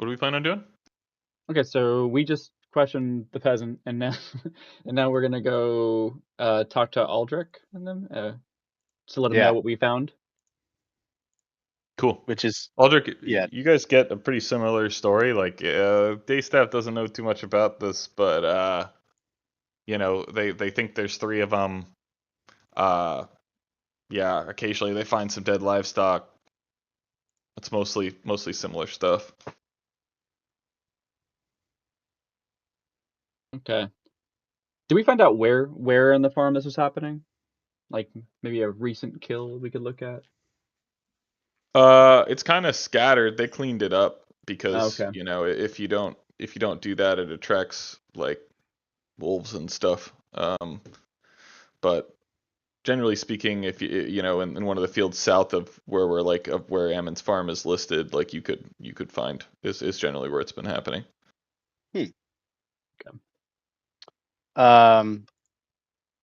What do we plan on doing? Okay, so we just questioned the peasant, and now and now we're gonna go talk to Aldrich and them to let him know Yeah, what we found. Cool. which is Aldrich, yeah. you guys get a pretty similar story. Like, Daystaff doesn't know too much about this, but they think there's three of them. Yeah, occasionally they find some dead livestock. It's mostly similar stuff. Okay. Did we find out where in the farm this was happening? Like maybe a recent kill we could look at? It's kind of scattered. They cleaned it up because, Okay. if you don't do that, it attracts like wolves and stuff. But generally speaking, if in one of the fields south of where Ammon's farm is listed, like you could find is generally where it's been happening.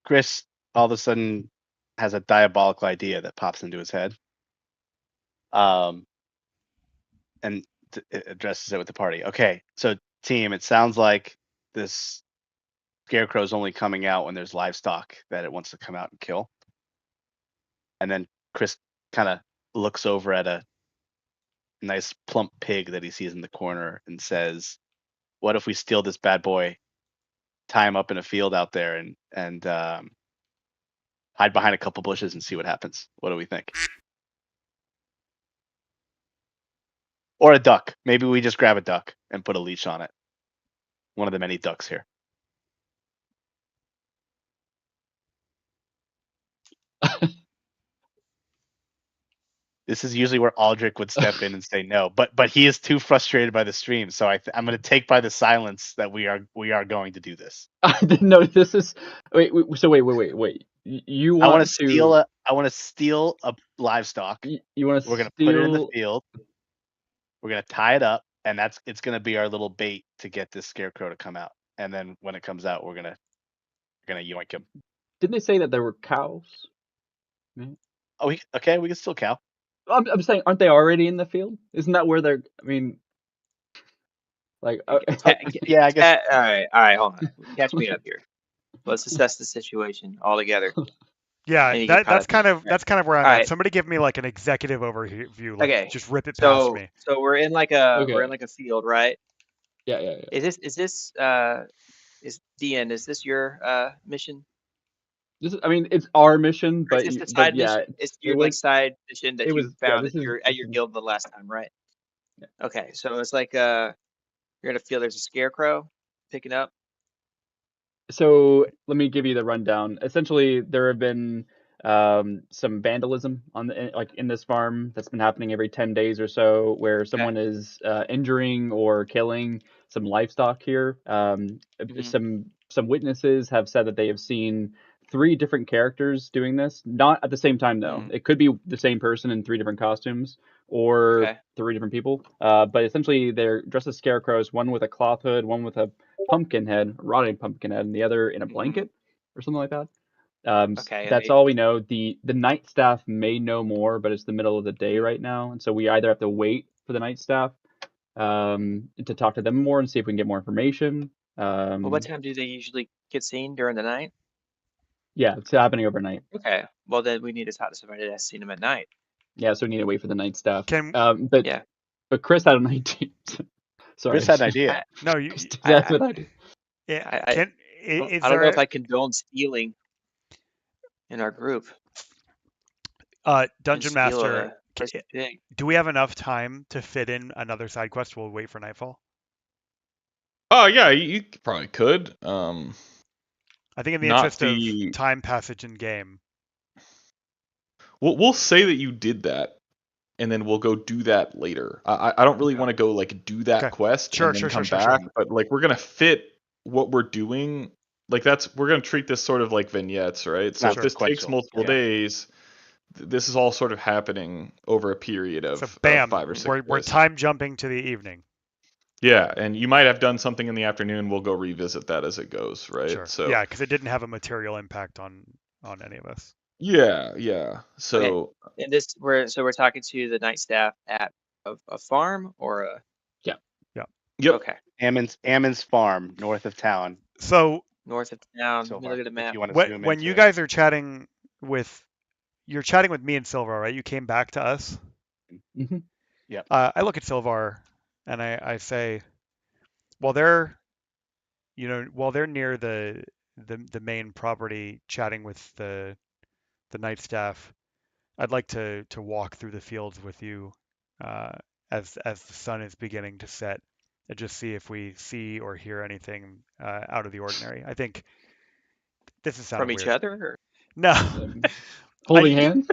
Chris all of a sudden has a diabolical idea that pops into his head. And it addresses it with the party. Okay, so team, it sounds like this scarecrow is only coming out when there's livestock that it wants to come out and kill. And then Chris kind of looks over at a nice plump pig that he sees in the corner and says, "What if we steal this bad boy, tie him up in a field out there, and hide behind a couple bushes and see what happens? What do we think?" Or a duck. Maybe we just grab a duck and put a leash on it. One of the many ducks here. This is usually where Aldrich would step in and say no, but he is too frustrated by the stream, so I'm going to take by the silence that we are going to do this. I didn't know this is. Wait. You I want want to steal a livestock. You want to We're going to steal? put it in the field. We're going to tie it up, and it's going to be our little bait to get this scarecrow to come out. And then when it comes out, we're gonna yoink him. Didn't they say that there were cows? Oh, we can still cow. I'm saying, aren't they already in the field? Isn't that where they're? I mean, like, yeah, I guess. All right, hold on. Catch me up here. Let's assess the situation all together. Yeah, that's kind of where I'm at. Somebody give me like an executive overview. Like, okay, just rip it past me. So we're in like a field, right? Yeah. Is Dean? Is this your mission? It's our mission, but it's just a side mission. It's your side mission that you found at your guild the last time, right? Yeah. Okay, so it's like you're in a field. There's a scarecrow picking up. So let me give you the rundown. Essentially, there have been some vandalism in this farm that's been happening every 10 days or so, where someone is injuring or killing some livestock here. Some witnesses have said that they have seen 3 different characters doing this, not at the same time though. It could be the same person in 3 different costumes or 3 different people. But essentially, they're dressed as scarecrows. One with a cloth hood, one with a pumpkin head, rotting pumpkin head, and the other in a blanket or something like that. That's all we know. The night staff may know more, but it's the middle of the day right now, and so we either have to wait for the night staff to talk to them more and see if we can get more information. Well, what time do they usually get seen during the night? Yeah, it's happening overnight. Okay, well then we need to talk to somebody that's seen them at night. Yeah, so we need to wait for the night staff. But Chris had an idea. Sorry, Chris had an idea. No, you. That's what I do. Yeah, I don't know if I condone stealing in our group. Dungeon Master, do we have enough time to fit in another side quest? We'll wait for nightfall. Oh yeah, you probably could. I think in the interest of time passage in game. We'll say that you did that, and then we'll go do that later. I don't really want to go do that quest and then come back, but we're gonna fit what we're doing. We're gonna treat this sort of like vignettes, right? So if this takes multiple days, this is all sort of happening over a period of 5 or 6 days. We're time jumping to the evening. Yeah, and you might have done something in the afternoon. We'll go revisit that as it goes, right? Sure. So yeah, because it didn't have a material impact on any of us. Yeah. So and we're talking to the night staff at a farm or a Yep. Okay. Ammon's farm, north of town. So north of town. So Let me far, look at the map. if you want to zoom when into you it. guys are chatting with, you're chatting with me and Silvar, right? You came back to us. Mm-hmm. Yep. I look at Silvar and I say, well, they're near the main property chatting with the night staff, I'd like to walk through the fields with you as the sun is beginning to set, and just see if we see or hear anything out of the ordinary. I think this is sounding From each weird. other? Or? No. Holding hands?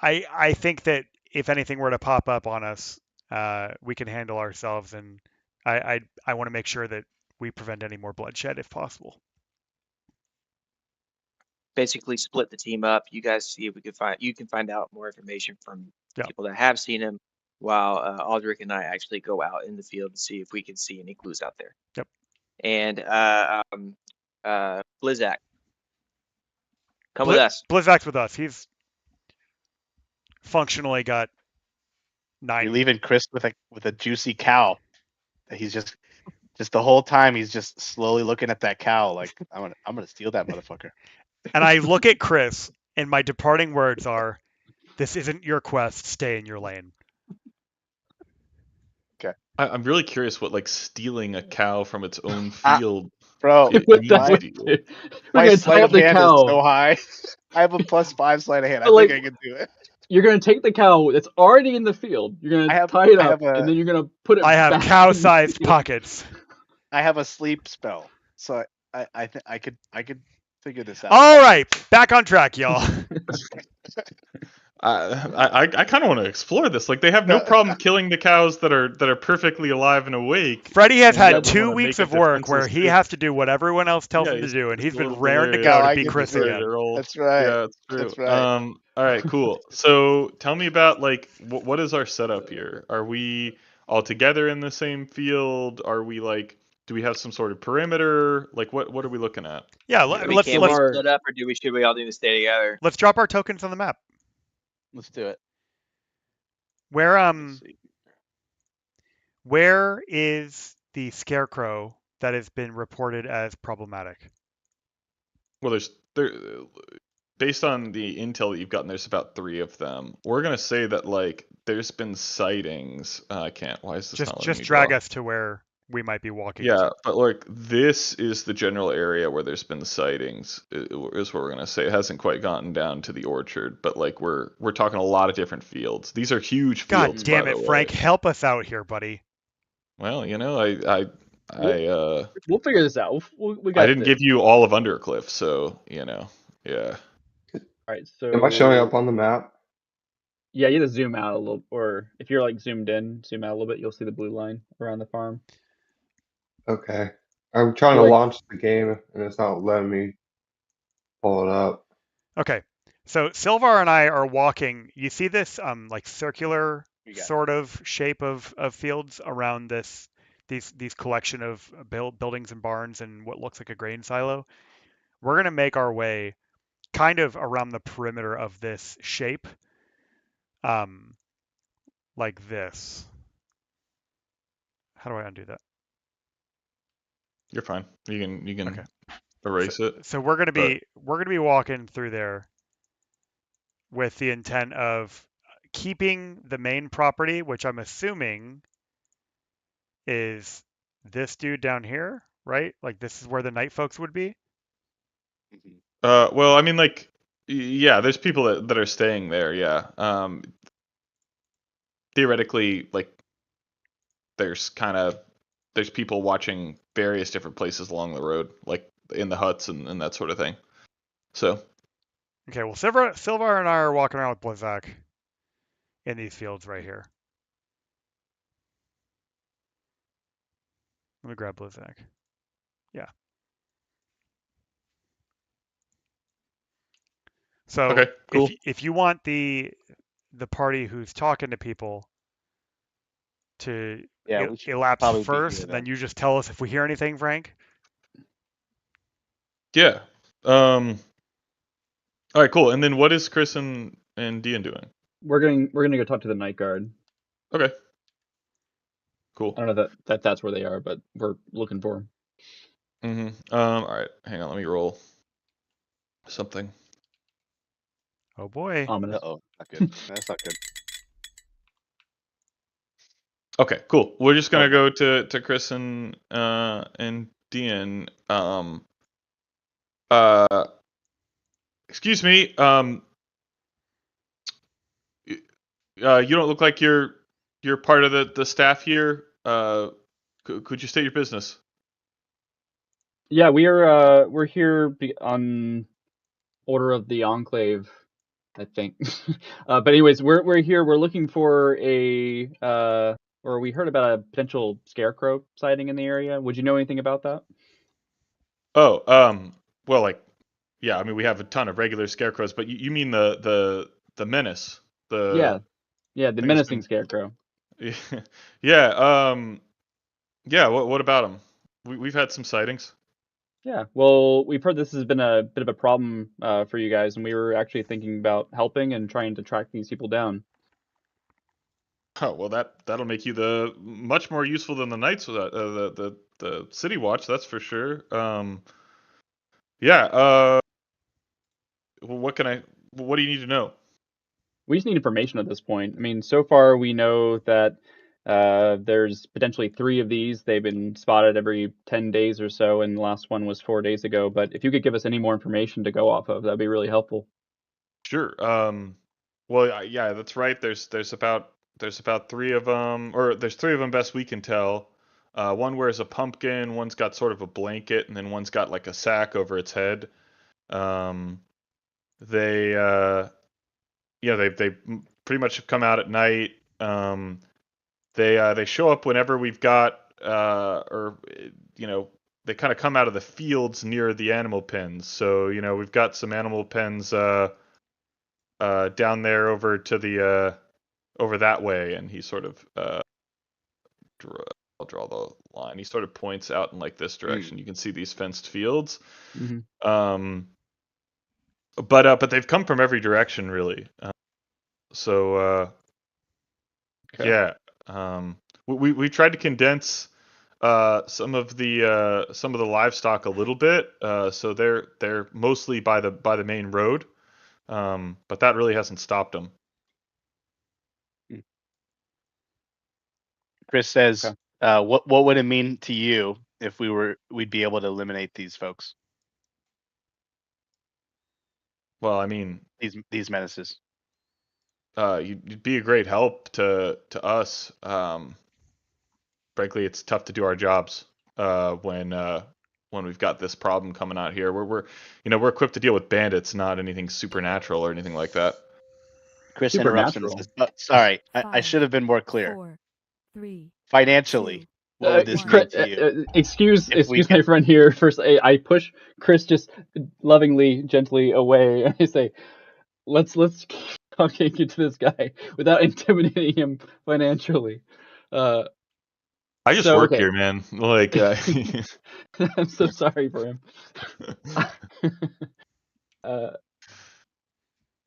I think that if anything were to pop up on us, we can handle ourselves, and I want to make sure that we prevent any more bloodshed if possible. Basically split the team up. You guys see if we can find. You can find out more information from Yep. people that have seen him, while Aldrich and I actually go out in the field and see if we can see any clues out there. Yep. And Blizzak, come with us. Blizzak's with us. He's functionally got 9. You're leaving Chris with a juicy cow. He's just the whole time he's just slowly looking at that cow like I'm gonna steal that motherfucker. And I look at Chris, and my departing words are, "This isn't your quest. Stay in your lane." Okay. I'm really curious what like stealing a cow from its own field. Bro, my sleight of hand is so high. I have a +5 sleight of hand. I think I can do it. You're gonna take the cow that's already in the field. You're gonna tie it up, and then you're gonna put it. I have cow-sized pockets. I have a sleep spell, so I think I could figure this out. All right, back on track, y'all. I kind of want to explore this. Like they have no problem killing the cows that are perfectly alive and awake. Freddie has had 2 weeks of work where he has to do what everyone else tells him to do, and he's been raring to go to be Chris again. That's right. Yeah, that's true. That's right. All right, cool. So tell me about like what is our setup here? Are we all together in the same field? Are we like? Do we have some sort of perimeter? Like what are we looking at? Yeah, let's split up, or should we all need to stay together? Let's drop our tokens on the map. Let's do it. Where is the scarecrow that has been reported as problematic? Well, based on the intel that you've gotten, there's about 3 of them. We're gonna say that like there's been sightings. I can't. Why is this not letting me drag us to where we might be walking. Yeah, but like this is the general area where there's been sightings. Is what we're gonna say. It hasn't quite gotten down to the orchard, but like we're talking a lot of different fields. These are huge fields. God damn it, Frank! Help us out here, buddy. Well, you know, we'll figure this out. We got. I didn't give you all of Undercliff, so you know, yeah. All right, so am I showing up on the map? Yeah, you have to zoom out a little, or if you're like zoomed in, zoom out a little bit, you'll see the blue line around the farm. Okay. I'm trying to launch the game, and it's not letting me pull it up. Okay. So Silvar and I are walking. You see this like circular sort of shape of fields around these collection of buildings and barns and what looks like a grain silo. We're gonna make our way kind of around the perimeter of this shape, like this. How do I undo that? You're fine. You can erase it. So we're gonna be walking through there with the intent of keeping the main property, which I'm assuming is this dude down here, right? Like this is where the night folks would be. Well, I mean, like, yeah, there's people that are staying there. Yeah. Theoretically, like, there's people watching various different places along the road, like in the huts and that sort of thing. So. Okay, well, Silvar and I are walking around with Blizzak in these fields right here. Let me grab Blizzak. Yeah. So okay, cool. if you want the party who's talking to people to elapse first, then you just tell us if we hear anything, Frank. Yeah. All right, cool. And then what is Chris and Dean doing? We're gonna go talk to the night guard. Okay. Cool. I don't know that that's where they are, but we're looking for them. All right. Hang on. Let me roll something. Oh boy. Ominous. Uh-oh. Not good. That's not good. Okay, cool. We're just gonna Oh, go to Chris and Dean. Excuse me. You don't look like you're part of the staff here. Could you state your business? Yeah, we're here on order of the Enclave, I think. But anyways, we're here. We're looking for or we heard about a potential scarecrow sighting in the area. Would you know anything about that? Oh, well, like, yeah. I mean, we have a ton of regular scarecrows, but you mean the menace? Yeah, The the thing that's menacing been. scarecrow. Yeah. Yeah. What about him? We've had some sightings. Yeah, well, we've heard this has been a bit of a problem for you guys, and we were actually thinking about helping and trying to track these people down. Oh well, that'll make you the much more useful than the knights with the city watch. That's for sure. Yeah. What can I? What do you need to know? We just need information at this point. I mean, so far we know that there's potentially 3 of these. They've been spotted every 10 days or so, and the last one was 4 days ago. But if you could give us any more information to go off of, that'd be really helpful. Sure. Well, yeah, that's right. There's about 3 of them, or there's 3 of them, best we can tell. One wears a pumpkin, one's got sort of a blanket, and then one's got like a sack over its head. Um, they yeah, they pretty much come out at night. They show up whenever we've got or you know they kind of come out of the fields near the animal pens. So we've got some animal pens down there over to the over that way, and he sort of I'll draw the line. He sort of points out in like this direction. You can see these fenced fields. Mm-hmm. But they've come from every direction really. So Okay. yeah, we tried to condense some of the livestock a little bit. So they're mostly by the main road. But that really hasn't stopped them. Chris says, Okay. what would it mean to you if we'd be able to eliminate these folks, Well, I mean, these menaces? you'd be a great help to us. Frankly, it's tough to do our jobs when we've got this problem coming out here. We're equipped to deal with bandits, not anything supernatural or anything like that. Chris interrupts and Supernatural. says, sorry, I should have been more clear. 4, 3, Financially, 2, what would this mean to you? Excuse If we my friend here. First, I push Chris just lovingly, gently away, and I say, let's keep talking to this guy without intimidating him financially. I just So work okay. here, man. Like, I'm so sorry for him.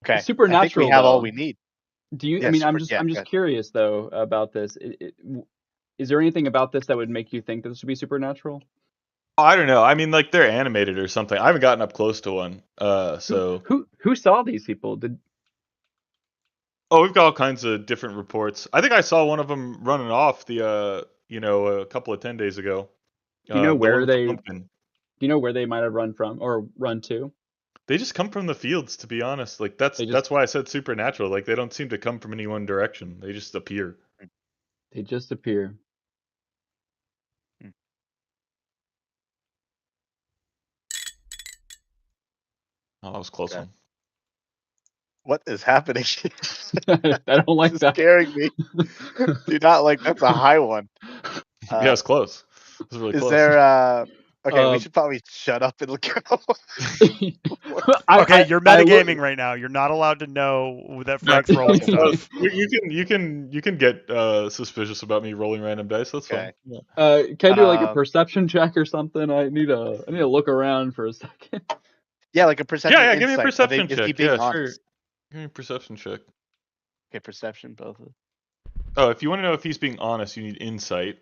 Okay, I think we Supernatural have all though. we need. Do you? Yeah, I mean, yeah, I'm just curious though about this. Is there anything about this that would make you think that this would be supernatural? I don't know. I mean, like they're animated or something. I haven't gotten up close to one. So Who saw these people? we've got all kinds of different reports. I think I saw one of them running off a couple of 10 days ago. Do you know The one where with the they? pumpkin. Do you know where they might have run from or run to? They just come from the fields, to be honest. Like They just that's why I said supernatural. Like they don't seem to come from any one direction. They just appear. appear. Oh, that was a close Okay. one. What is happening? I don't like This is that. scaring me. Do not like that's a high one. Yeah, it's close. It was really Is close. there okay, we should probably shut up and go. Okay, you're I metagaming right now. You're not allowed to know that No, Frank's rolling stuff. you can get suspicious about me rolling random dice. That's Okay. fine. Yeah. can I do like a perception check or something? I need to look around for a second. Yeah, like a perception. Yeah, give me a insight. perception Is he check. being Yeah, honest? sure. Give me a perception check. Okay, perception, both of them. Oh, if you want to know if he's being honest, you need insight.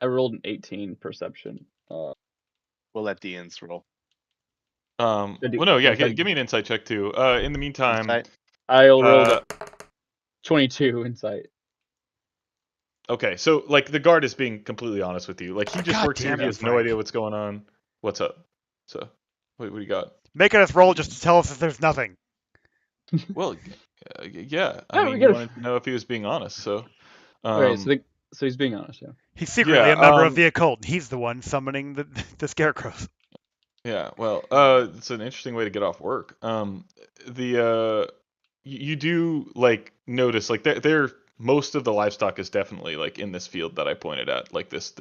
I rolled an 18 perception. We'll let the ins roll. Well, no, yeah, give me an insight check too. In the meantime, Insight? I rolled a 22 insight. Okay, so like the guard is being completely honest with you. Like he just works here. He has no idea what's going on. What's up? So, what do you got? Making us roll just to tell us that there's nothing. Well, yeah. I mean, you wanted to know if he was being honest. So, okay, so he's being honest. Yeah. He's secretly a member of the occult. He's the one summoning the scarecrows. Yeah. Well, it's an interesting way to get off work. You do like notice like they're most of the livestock is definitely like in this field that I pointed at, like this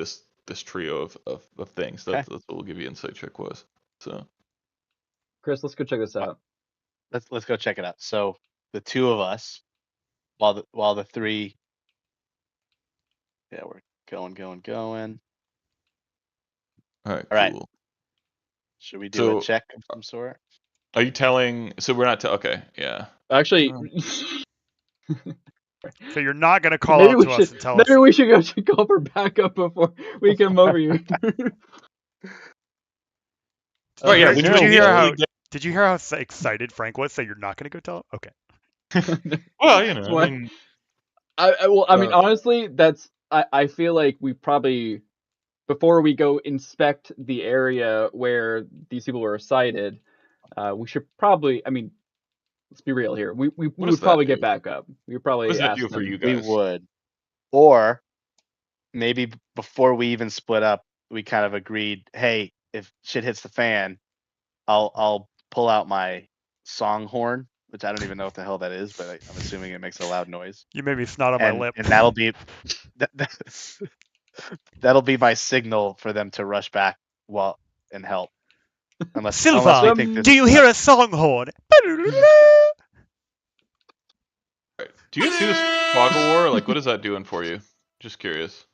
trio of things. That's what we'll give you insight check was. So, Chris, let's go check this out. Let's go check it out. So the two of us, while the three, yeah, we're going. All right. Cool. Should we do a check of some sort? Are you telling? So we're not. Okay. Yeah. Actually. So you're not going to call out to us and tell us. Maybe we should go call for backup before we come over here. Oh yeah, did you hear how excited Frank was? So you're not going to go tell him? Okay. Well, you know, I mean, I mean, honestly, I feel like we probably, before we go inspect the area where these people were sighted, we should probably, I mean, let's be real here. We would probably get back up. We would probably what does that ask do them. for you guys? We would. Or maybe before we even split up, we kind of agreed, hey, if shit hits the fan, I'll pull out my song horn, which I don't even know what the hell that is, but I'm assuming it makes a loud noise. You made me snot on my lip. And that'll be that'll be my signal for them to rush back and help. Silva, do you hear a song horn? Do you see this fog of war? Like, what is that doing for you? Just curious.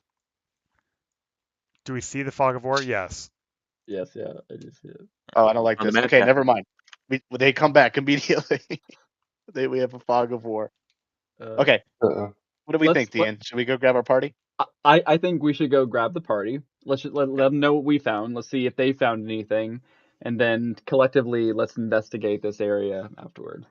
Do we see the fog of war? Yes. Yes, yeah, I do see it. Oh, I don't like this. Okay, never mind. They come back immediately. We have a fog of war. Okay. What do we think, Dean? Should we go grab our party? I think we should go grab the party. Let's just let them know what we found. Let's see if they found anything, and then collectively let's investigate this area afterward.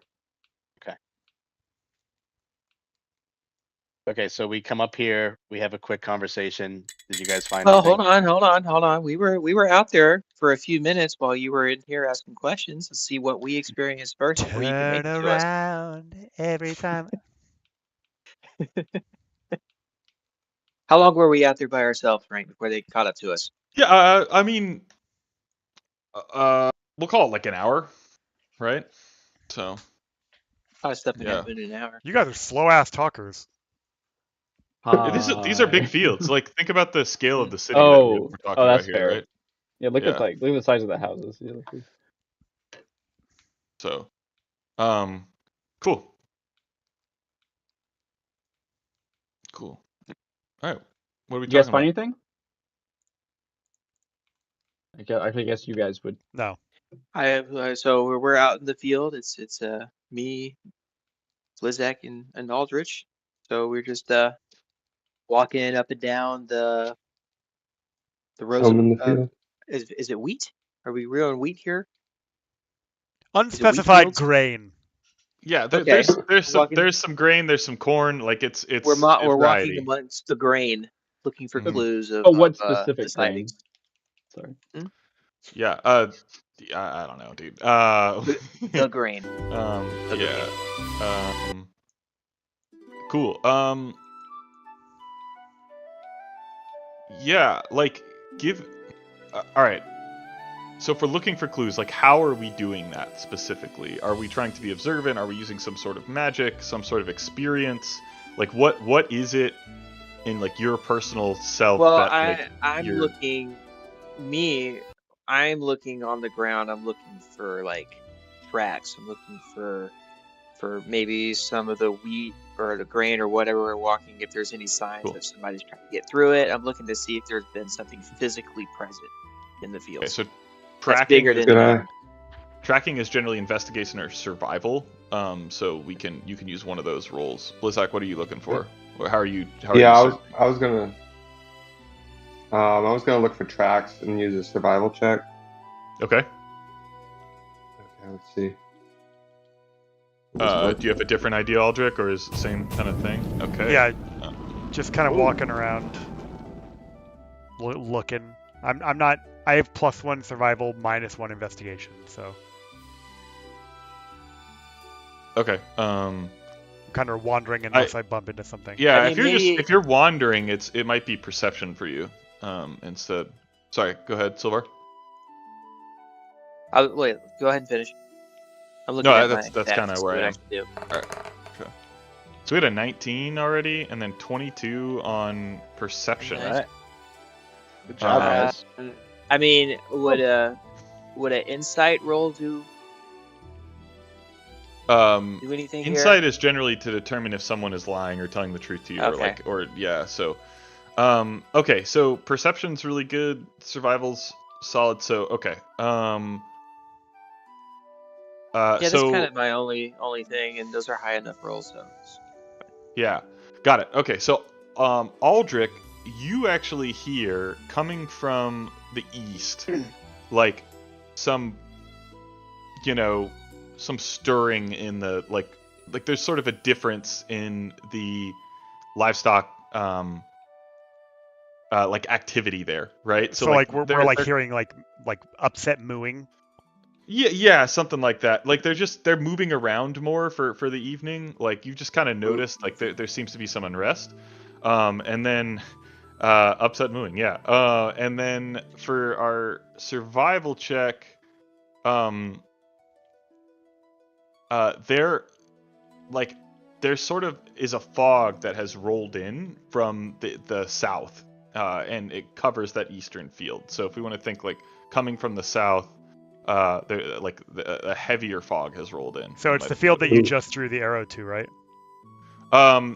Okay, so we come up here. We have a quick conversation. Did you guys find? Well, hold on. We were out there for a few minutes while you were in here asking questions to see what we experienced first before you can make it to us. Around every time. How long were we out there by ourselves, Frank, before they caught up to us? Yeah, I mean, we'll call it like an hour, right? So. A lot of stuff can happen in an hour. You guys are slow ass talkers. These are big fields. Like, think about the scale of the city that we're talking that's about here, fair. right? Yeah, look at the size of the houses. So, cool. All right, what are we talking about? You guys find anything? I guess you guys would. No. So we're out in the field. It's me, Flizak, and Aldrich. So we're just walking up and down the rows in the field. Is it wheat? Are we real in wheat here? Unspecified grain. Yeah, there's some grain, there's some corn. Like it's we're walking amongst the grain, looking for clues of what specific grain? Sorry. Yeah. I don't know, dude. The grain. Cool. Yeah, like all right. So if we're looking for clues, like how are we doing that specifically? Are we trying to be observant? Are we using some sort of magic, some sort of experience? Like what is it in like your personal self? Well, that, I'm looking on the ground. I'm looking for like tracks. I'm looking for maybe some of the wheat or the grain or whatever we're walking. If there's any signs that somebody's trying to get through it, I'm looking to see if there's been something physically present in the field. Okay, so tracking is generally investigation or survival. so you can use one of those rolls. Blizzak, what are you looking for? Or how are you? I was gonna look for tracks and use a survival check. Okay. Okay, let's see. Do you have a different idea, Aldrich, or is it the same kind of thing? Okay. Yeah, just kind of walking around, looking. I'm not. I have +1 survival, -1 investigation, so. Okay. Kind of wandering unless I bump into something. Yeah, I mean, if you're wandering, it might be perception for you. Instead. Sorry, go ahead, Silvar. Wait, go ahead and finish. I'm looking at that's kind of where I am. Do. All right. Okay. So we had a 19 already, and then 22 on perception. All right. Good job, guys. I mean, would an insight roll do anything Insight here? is generally to determine if someone is lying or telling the truth to you, Okay. So, okay, so perception's really good, survival's solid. So, okay, That's kind of my only thing, and those are high enough rolls, so. Yeah, got it. Okay, so, Aldrich, you actually hear coming from the east, like some stirring in the like there's sort of a difference in the livestock like activity there, right? So like we're like hearing like upset mooing. Yeah, something like that. Like they're moving around more for the evening. Like you just kind of noticed like there seems to be some unrest. And then upset mooing, yeah. And then for our survival check, there sort of is a fog that has rolled in from the south, and it covers that eastern field. So if we want to think like coming from the south, a heavier fog has rolled in. So it's the field that you just threw the arrow to, right?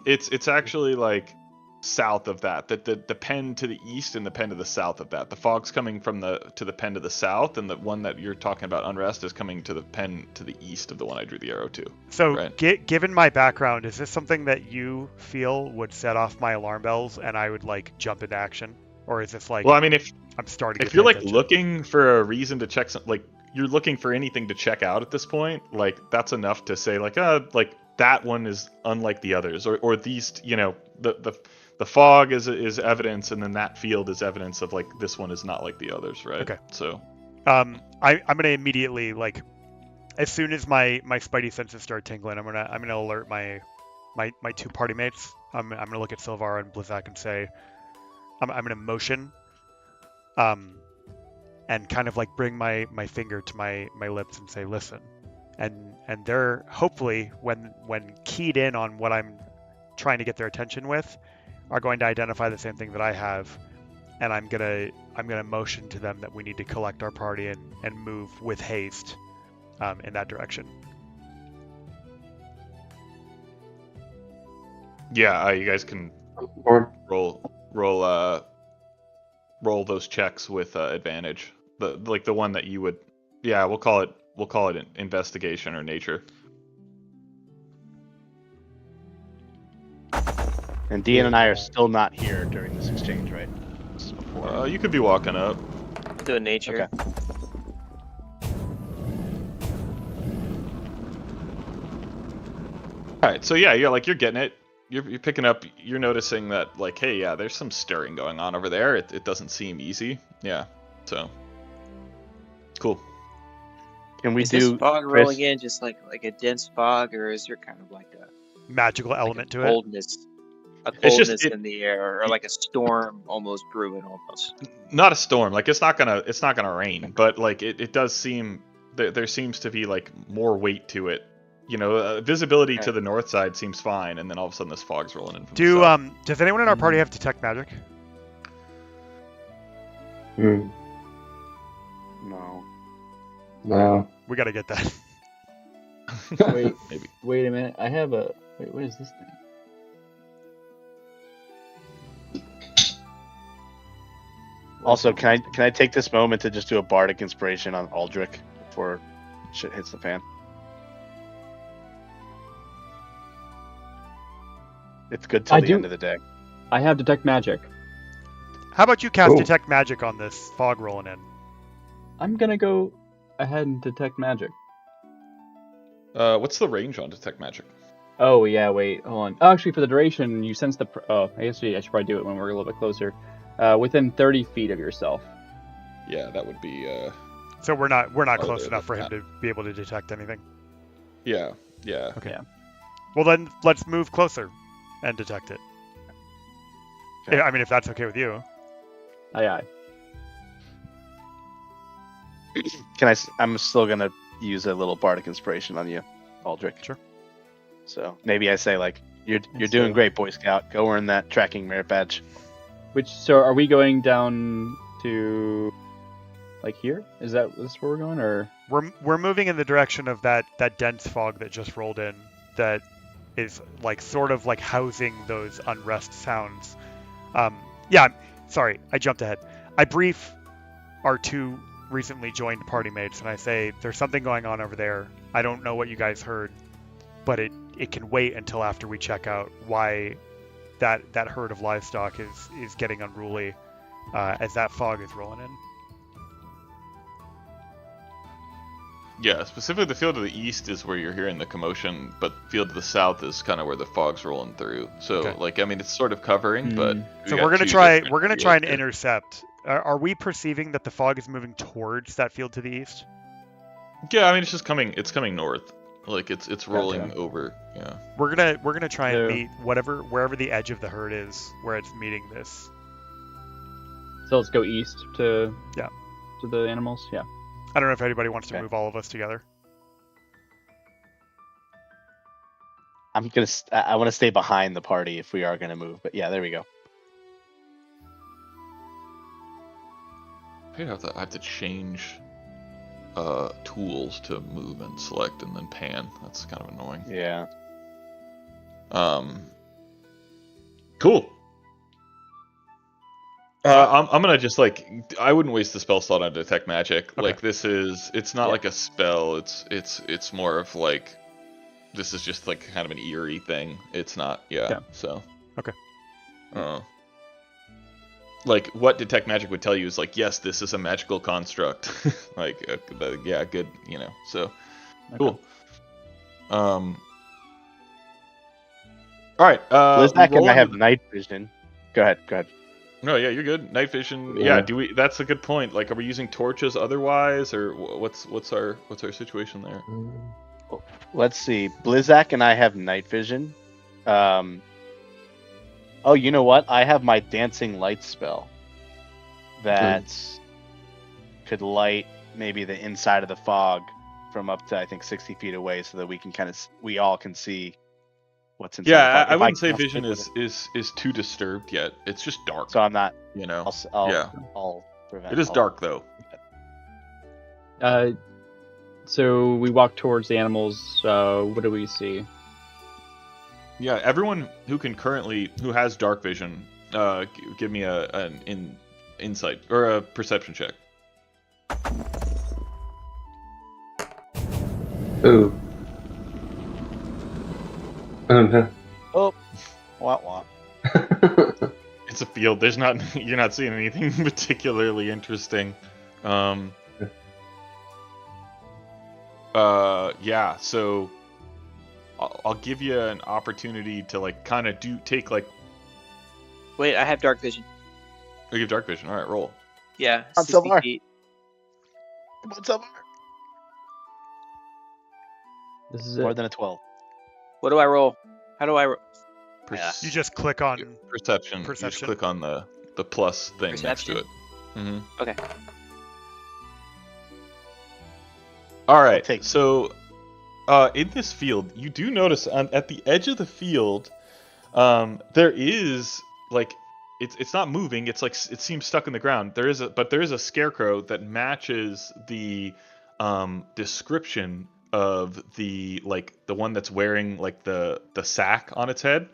It's actually like south of that. The pen to the east and the pen to the south of that. The fog's coming from to the pen to the south, and the one that you're talking about, unrest, is coming to the pen to the east of the one I drew the arrow to. So, right? Given my background, is this something that you feel would set off my alarm bells and I would like jump into action, or is this like? Well, I mean, if I'm starting. If you're like looking for a reason to check something, like you're looking for anything to check out at this point, like that's enough to say like that one is unlike the others, or these, the fog is evidence, and then that field is evidence of like this one is not like the others, right? Okay. So, I'm gonna immediately, like, as soon as my spidey senses start tingling, I'm gonna alert my two party mates. I'm gonna look at Silvar and Blizzak and say, I'm gonna motion, and kind of like bring my finger to my lips and say, listen, and they're hopefully when keyed in on what I'm trying to get their attention with, are going to identify the same thing that I have, and I'm gonna motion to them that we need to collect our party and move with haste in that direction. Yeah, you guys can roll those checks with advantage. The one that you would, yeah, we'll call it an investigation or nature. And Dean and I are still not here during this exchange, right? This is before. You could be walking up. Do a nature. Okay. All right, so yeah, you're getting it. You're picking up. You're noticing that, like, hey, yeah, there's some stirring going on over there. It doesn't seem easy. Yeah, so cool. Can we is do this fog Chris? rolling in just like a dense fog, or is there kind of like a magical element to coldness? A It's coldness just, in the air, or like a storm almost brewing, almost. Not a storm. Like it's not gonna rain, but like it does seem there seems to be like more weight to it. Visibility to the north side seems fine, and then all of a sudden this fog's rolling in from the south. Does anyone in our party have detect magic? No. We gotta get that. Wait, Maybe. Wait a minute. I have a. Wait, what is this thing? Also, can I take this moment to just do a bardic inspiration on Aldrich before shit hits the fan? It's good till the end of the day. I have detect magic. How about you cast detect magic on this fog rolling in? I'm gonna go ahead and detect magic. What's the range on detect magic? Oh yeah, wait, hold on. Oh, actually, for the duration, you sense the. I guess I should probably do it when we're a little bit closer. Within 30 feet of yourself. Yeah, that would be. So we're not close enough for him to be able to detect anything. Yeah. Okay. Yeah. Well then, let's move closer and detect it. Okay. I mean, if that's okay with you. Aye. I'm still gonna use a little bardic inspiration on you, Aldrich. Sure. So maybe I say like, you're doing great, Boy Scout. Go earn that tracking merit badge. So are we going down to like here? Is this where we're going, or we're moving in the direction of that dense fog that just rolled in, that is like sort of like housing those unrest sounds. Yeah, sorry, I jumped ahead. I brief our two recently joined party mates and I say, there's something going on over there. I don't know what you guys heard, but it can wait until after we check out why that herd of livestock is getting unruly as that fog is rolling in. Yeah, specifically the field to the east is where you're hearing the commotion, but field to the south is kind of where the fog's rolling through. So, Okay. like, I mean, it's sort of covering, but so we're gonna try and intercept. Are we perceiving that the fog is moving towards that field to the east? Yeah, I mean, it's just coming. It's coming north. Like it's rolling over. Yeah. We're gonna try and meet wherever the edge of the herd is, where it's meeting this. So let's go east to the animals. Yeah. I don't know if anybody wants to move all of us together. I want to stay behind the party if we are gonna move. But yeah, there we go. I have to change tools to move and select and then pan. That's kind of annoying. Yeah. Cool. I'm gonna just I wouldn't waste the spell slot on detect magic. Okay. Like it's not like a spell. It's more of like this is just like kind of an eerie thing. It's not. Yeah. So. Okay. Like what detect magic would tell you is like, yes, this is a magical construct. Like yeah, good. So cool. All right. Blizzak and I have night vision. Go ahead. No, yeah, you're good. Night vision. Yeah. That's a good point. Like, are we using torches otherwise, or what's our situation there? Let's see. Blizzak and I have night vision. Oh, you know what? I have my dancing light spell that could light maybe the inside of the fog from up to I think 60 feet away, so that we all can see what's inside. Yeah, the fog. I wouldn't say vision is too disturbed yet. It's just dark. So I'm not. I'll prevent. It is dark though. So we walk towards the animals. What do we see? Yeah, everyone who has dark vision, give me an insight or a perception check. Ooh. No. Oh, wah. It's a field. You're not seeing anything particularly interesting. Yeah. So I'll give you an opportunity to Wait, I have dark vision. You have dark vision. All right, roll. Yeah. On 60 Silvar. feet. Come on, Silvar. This is More it. than a 12. What do I roll? How do I roll? You just click on perception. You just click on the plus thing Perception? next to it. Mm-hmm. Okay. All right. So, in this field, you do notice at the edge of the field, there is it's not moving. It's like it seems stuck in the ground. There is a scarecrow that matches the description of the one that's wearing the sack on its head,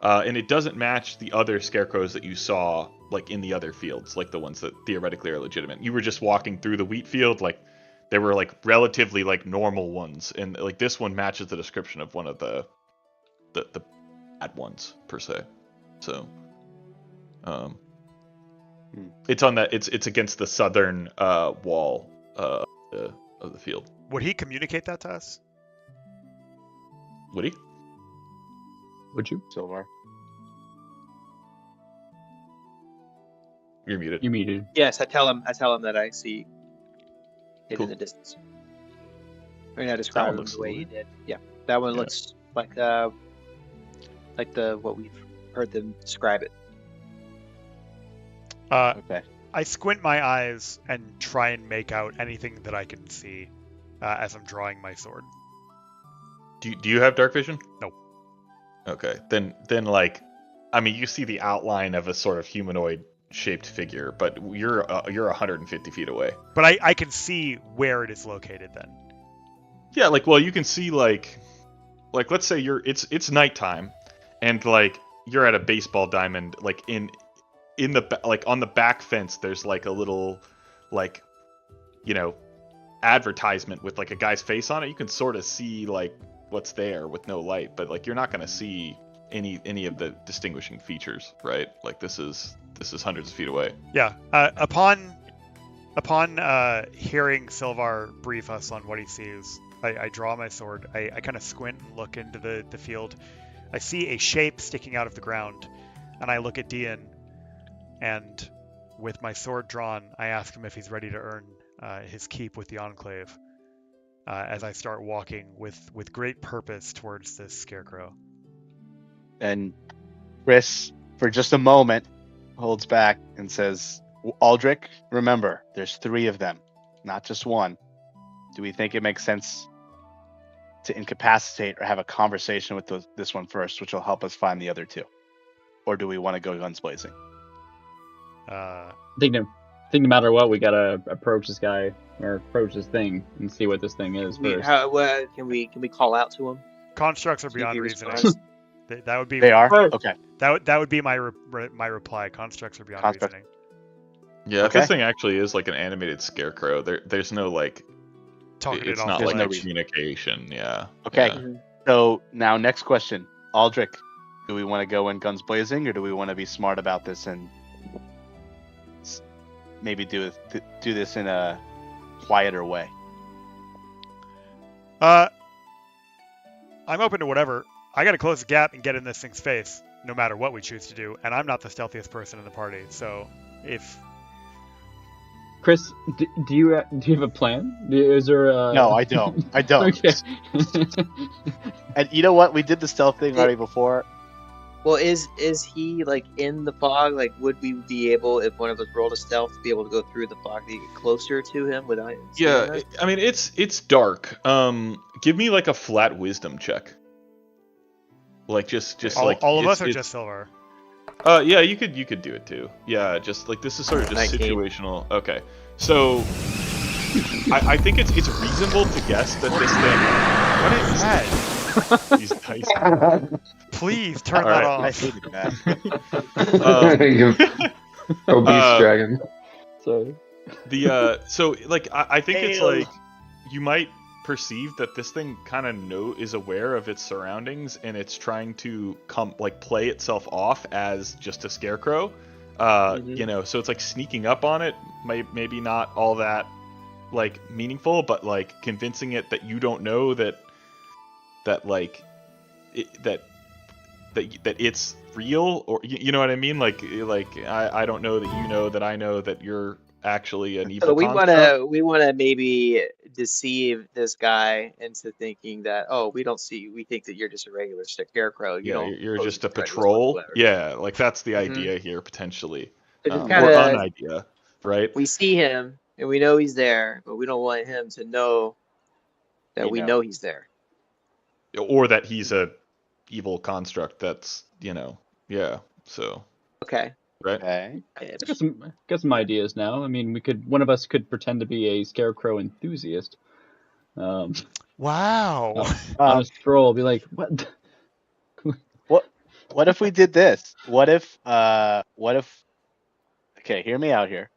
and it doesn't match the other scarecrows that you saw in the other fields, like the ones that theoretically are legitimate. You were just walking through the wheat field, they were relatively normal ones, and this one matches the description of one of the bad ones per se. So, it's on that. It's against the southern wall of the field. Would he communicate that to us? Would he? Would you? Silvar. You're muted. You muted. Yes, I tell him that I see it Cool. in the distance. I mean, I describe him the way he did. Yeah, that one looks like the what we've heard them describe it. Okay. I squint my eyes and try and make out anything that I can see as I'm drawing my sword. Do you have dark vision? No. Okay, then like, I mean, you see the outline of a sort of humanoid shaped figure, but you're 150 feet away. But I can see where it is located then. Yeah, like, well, you can see like let's say it's nighttime, and like you're at a baseball diamond, like in the like on the back fence, there's like a little like, you know, advertisement with like a guy's face on it. You can sort of see like what's there with no light, but like you're not going to see any of the distinguishing features, right? Like this is hundreds of feet away. Yeah. Upon hearing Silvar brief us on what he sees, I draw my sword. I kind of squint and look into the field. I see a shape sticking out of the ground, and I look at Dian, and with my sword drawn, I ask him if he's ready to earn his keep with the Enclave. As I start walking with great purpose towards this scarecrow. And Chris, for just a moment, holds back and says, Aldrich, remember, there's 3 of them, not just one. Do we think it makes sense to incapacitate or have a conversation with this one first, which will help us find the other 2? Or do we want to go guns blazing? I think no matter what, we gotta approach this guy or approach this thing and see what this thing is first. Can we call out to him? Constructs are beyond reasoning. That would be. They are? Okay. That would be my reply. Constructs are beyond reasoning. Yeah, if this thing actually is like an animated scarecrow, there's no like talking it's it off. not There's like no communication. Yeah. Okay. Yeah. So now next question, Aldrich, do we want to go in guns blazing, or do we want to be smart about this and maybe do this in a quieter way? I'm open to whatever. I gotta close the gap and get in this thing's face, no matter what we choose to do. And I'm not the stealthiest person in the party, so if Chris, do you have a plan? Is there a... No, I don't. I don't. Okay. And you know what? We did the stealth thing already before. Well, is he like in the fog? Like, would we be able, if one of us rolled a stealth, to be able to go through the fog to get closer to him without? Yeah, I mean it's dark. Give me like a flat wisdom check. Like just like all of us are just Silvar. Yeah, you could do it too. Yeah, just like this is sort of just 19. situational. Okay, so I think it's reasonable to guess that this thing. What is that? These dice. Please turn All that right. off. I hated that. Obese dragon. Sorry. So like I think it's Hail. like you might perceive that this thing kind of is aware of its surroundings, and it's trying to play itself off as just a scarecrow. You know, so it's like sneaking up on it, maybe not all that like meaningful, but like convincing it that you don't know that it's real, or you know what I mean? Like I don't know that you know that I know that you're actually an evil. So we want to maybe deceive this guy into thinking that, oh, we think that you're just a regular scarecrow. You're just a patrol. Yeah, like that's the idea here potentially, or an idea, right? We see him and we know he's there, but we don't want him to know that we know he's there, or that he's a evil construct. That's yeah. So okay. Right. Okay. Got some ideas now. I mean, one of us could pretend to be a scarecrow enthusiast. Wow. On a scroll, be like, what? What if we did this? What if? Okay, hear me out here.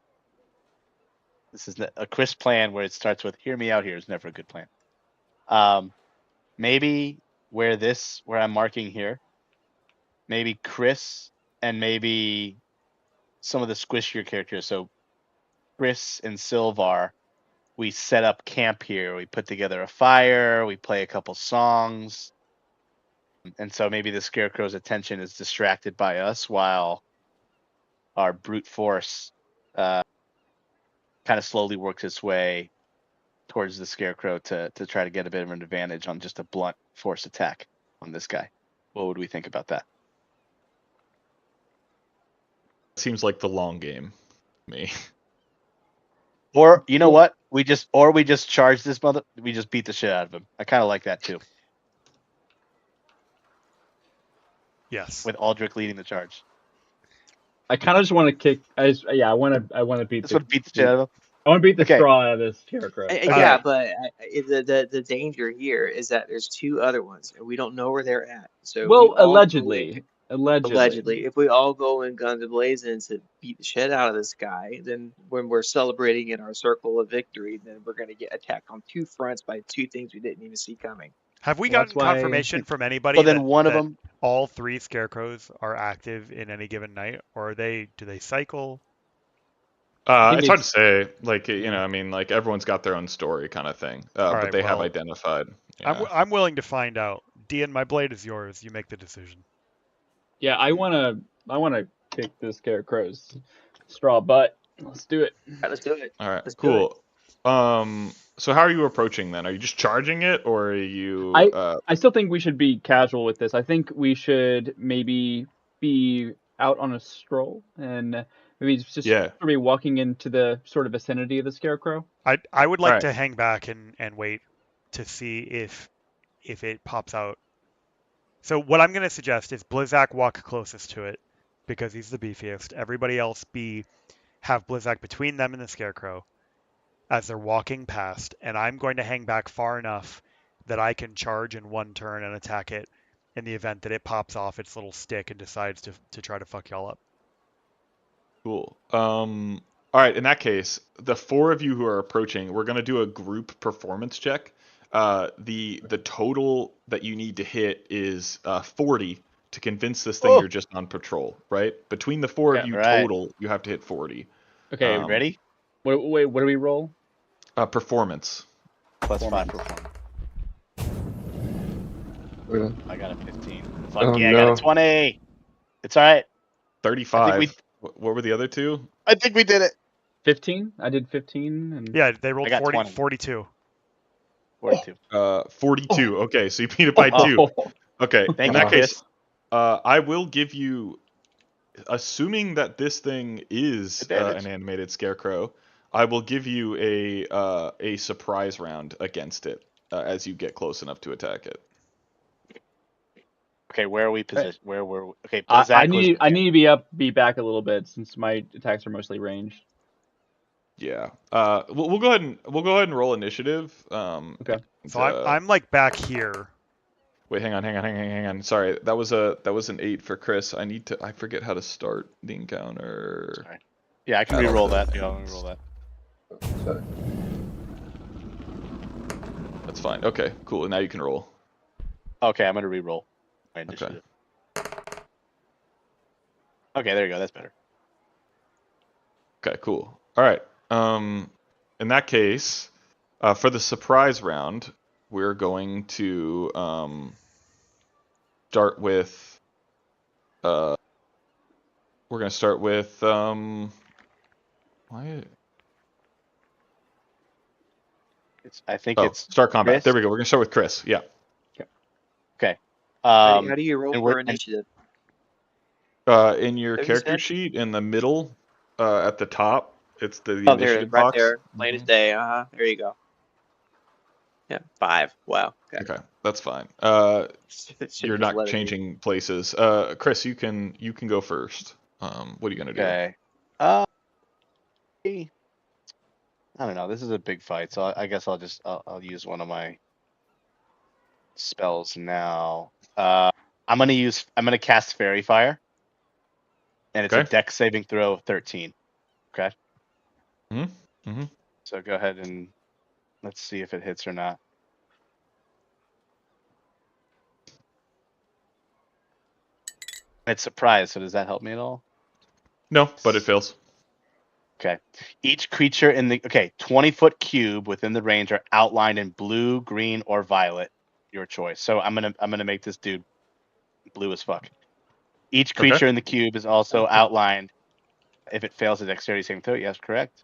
This is a Chris plan where it starts with "Hear me out here" is never a good plan. Maybe where I'm marking here, maybe Chris and maybe some of the squishier characters. So Chris and Silvar, we set up camp here. We put together a fire. We play a couple songs. And so maybe the Scarecrow's attention is distracted by us while our brute force kind of slowly works its way towards the Scarecrow to try to get a bit of an advantage on just a blunt force attack on this guy. What would we think about that? Seems like the long game to me. Or you know what? We just charge this mother. We just beat the shit out of him. I kind of like that too. Yes. With Aldrich leading the charge. I kind of just want to kick. I want to beat. Just want to beat the shit out of him. I want to beat the Okay. straw out of this Scarecrow. Yeah, but the danger here is that there's two other ones, and we don't know where they're at. So Well, allegedly, if we all go in guns blazing to beat the shit out of this guy, then when we're celebrating in our circle of victory, then we're going to get attacked on two fronts by two things we didn't even see coming. Have we Well, gotten confirmation from anybody Well, then that, one of them, all three Scarecrows are active in any given night, or do they cycle? It's hard to say. Like, I mean, like everyone's got their own story kind of thing. But they have identified. Yeah. I'm willing to find out. Dean, my blade is yours. You make the decision. Yeah, I wanna kick this Scarecrow's straw butt. Let's do it. All right, let's do it. All right, Let's cool. So how are you approaching then? Are you just charging it, or are you? I still think we should be casual with this. I think we should maybe be out on a stroll and maybe just sort of be walking into the sort of vicinity of the Scarecrow. I would like to hang back and wait to see if it pops out. So what I'm going to suggest is Blizzak walk closest to it because he's the beefiest. Everybody else have Blizzak between them and the Scarecrow as they're walking past, and I'm going to hang back far enough that I can charge in one turn and attack it in the event that it pops off its little stick and decides to try to fuck y'all up. Cool. All right, in that case, the four of you who are approaching, we're going to do a group performance check. The total that you need to hit is 40 to convince this thing you're just on patrol, right? Between the four of you total, you have to hit 40. Okay, ready? Wait, what do we roll? Performance. Plus 5 performance. I got a 15. Fuck Oh, yeah, I got a 20. It's all right. 35. What were the other two? I think we did it. 15? I did 15. And... Yeah, they rolled 42. 42. 42. Okay, so you beat it by 2. Okay, in that case, I will give you, assuming that this thing is an animated Scarecrow, I will give you a surprise round against it as you get close enough to attack it. Okay, where are we positioned? Where were we? Okay, I need to be back a little bit since my attacks are mostly ranged. Yeah. We'll go ahead and roll initiative. Okay. So I'm like back here. Wait, hang on. Sorry, that was an 8 for Chris. I forget how to start the encounter. Sorry. Yeah, I can re-roll that. Yeah, I'll re-roll that. Sorry. That's fine. Okay, cool. Now you can roll. Okay, I'm gonna re-roll my initiative. Okay, there you go. That's better. Okay, cool. All right. In that case, for the surprise round, we're going to start with. We're gonna start with why? I think it's start combat. Chris? There we go. We're gonna start with Chris. Yeah. Okay. How do you roll for initiative? In your character sheet, in the middle, at the top, it's the initiative box. There, plain as day. There you go. Yeah, 5. Wow. Okay, that's fine. You're not changing places. Chris, you can go first. What are you gonna do? Okay. I don't know. This is a big fight, so I guess I'll use one of my spells now. I'm gonna cast Fairy Fire, and it's a Dex saving throw of 13. Okay. So go ahead and let's see if it hits or not. It's surprise, so does that help me at all? No, but it fails. Okay. Each creature in the 20-foot cube within the range are outlined in blue, green, or violet. Your choice. So I'm gonna make this dude blue as fuck. Each creature in the cube is also outlined if it fails a dexterity saving throw. Yes, correct.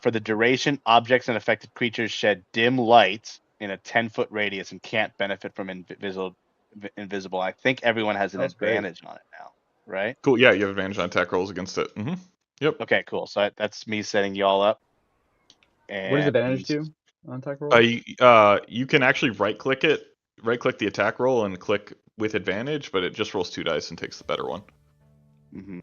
For the duration, objects and affected creatures shed dim light in a 10-foot radius and can't benefit from invisible. I think everyone has an advantage on it now, right? Cool. Yeah, you have advantage on attack rolls against it. Mm-hmm. Yep. Okay, cool. So that's me setting y'all up. And what does advantage do on attack roll? You can actually right click the attack roll and click with advantage, but it just rolls 2 dice and takes the better one. Mm-hmm.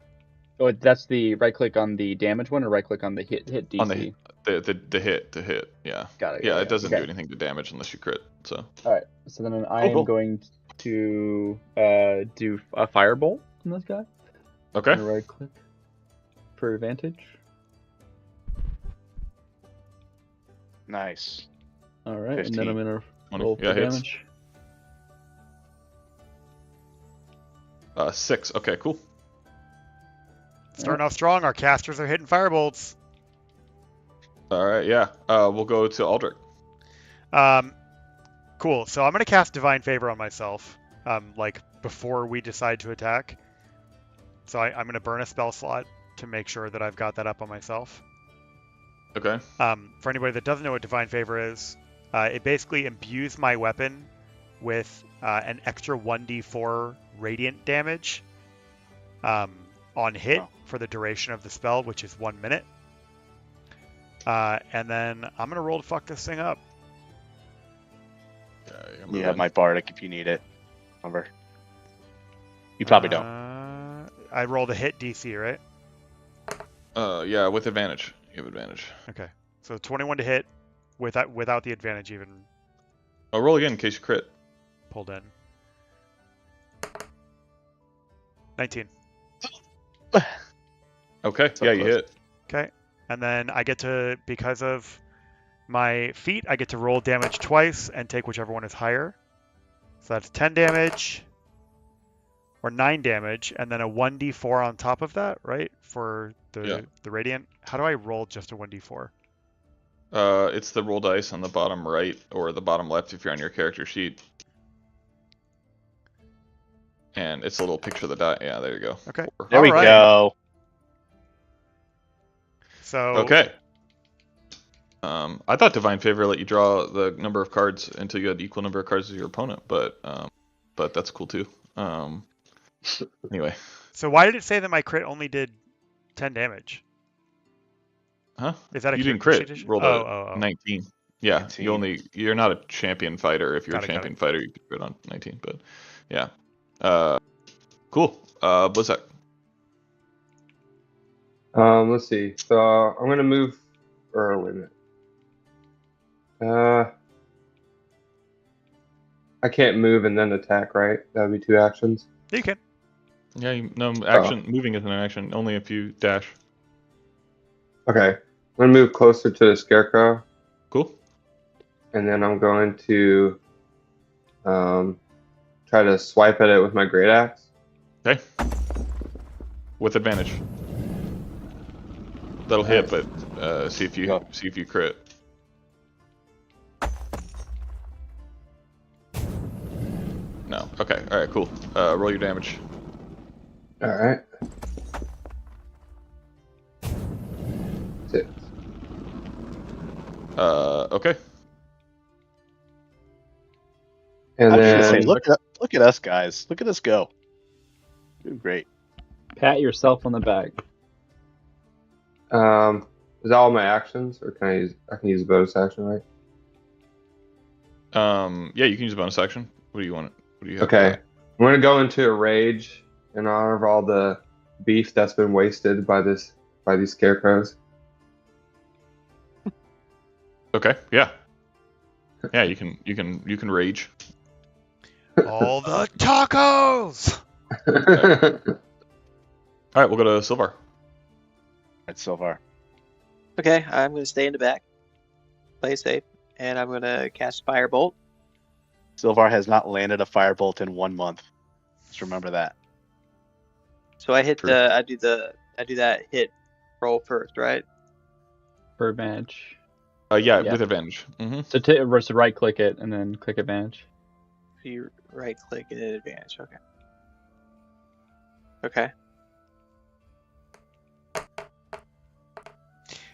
Oh, that's the right click on the damage one, or right click on the hit DC? On the hit. Yeah. Got it. Yeah, it doesn't do anything to damage unless you crit. So. All right. So then I am going to do a firebolt on this guy. Okay. And right click for advantage. Nice. All right, 15. and then I'm gonna roll for damage. 6. Okay, cool. Starting off strong. Our casters are hitting firebolts. All right, yeah. We'll go to Aldrich. Cool. So I'm gonna cast Divine Favor on myself, like before we decide to attack. So I'm gonna burn a spell slot to make sure that I've got that up on myself. Okay. For anybody that doesn't know what Divine Favor is, it basically imbues my weapon with an extra 1d4 radiant damage on hit for the duration of the spell, which is 1 minute. And then I'm going to roll to fuck this thing up. Okay, you have my Bardic if you need it. Remember. You probably don't. I rolled a hit DC, right? Yeah, with advantage. You have advantage. Okay. So 21 to hit without the advantage even. Oh, roll again in case you crit. Pulled in. 19. Okay, so yeah, close. You hit. Okay. And then I get to, because of my feat, I get to roll damage twice and take whichever one is higher. So that's 10 damage or 9 damage, and then a 1d4 on top of that, right? For the radiant. How do I roll just a 1d4? It's the roll dice on the bottom right or the bottom left if you're on your character sheet. And it's a little picture of the die. Yeah, there you go. Okay. There we go. So. Okay. I thought Divine Favor let you draw the number of cards until you had the equal number of cards as your opponent, but that's cool too. Anyway. So why did it say that my crit only did 10 damage? Huh? Is that a you didn't crit? Rolled a 19. Yeah, 19. You're not a champion fighter. If you're a champion fighter, you can crit on 19. But yeah, cool. Blizzak. Let's see. So I'm gonna move. Or wait a minute. I can't move and then attack, right? That would be 2 actions. You can. Yeah, action. Moving is an action. Only if you dash. Okay. I'm gonna move closer to the scarecrow. Cool. And then I'm going to try to swipe at it with my great axe. Okay. With advantage. That'll hit, but see if you crit. No. Okay. All right. Cool. Roll your damage. All right. 6. Okay. And then look at us guys. Look at us go. Doing great. Pat yourself on the back. Is that all my actions, or can I use a bonus action, right? Yeah, you can use a bonus action. What do you want? What do you have? Okay. I'm gonna go into a rage in honor of all the beef that's been wasted by these scarecrows. Okay. Yeah. Yeah, you can rage. All the tacos. All right, we'll go to Silvar. It's Silvar. Okay, I'm going to stay in the back, play safe, and I'm going to cast Firebolt. Silvar has not landed a firebolt in 1 month. Just remember that. So I hit I do that hit roll first, right? For advantage. Yeah, with advantage. So right click it and then click advantage. You right click and hit advantage. Okay. Okay.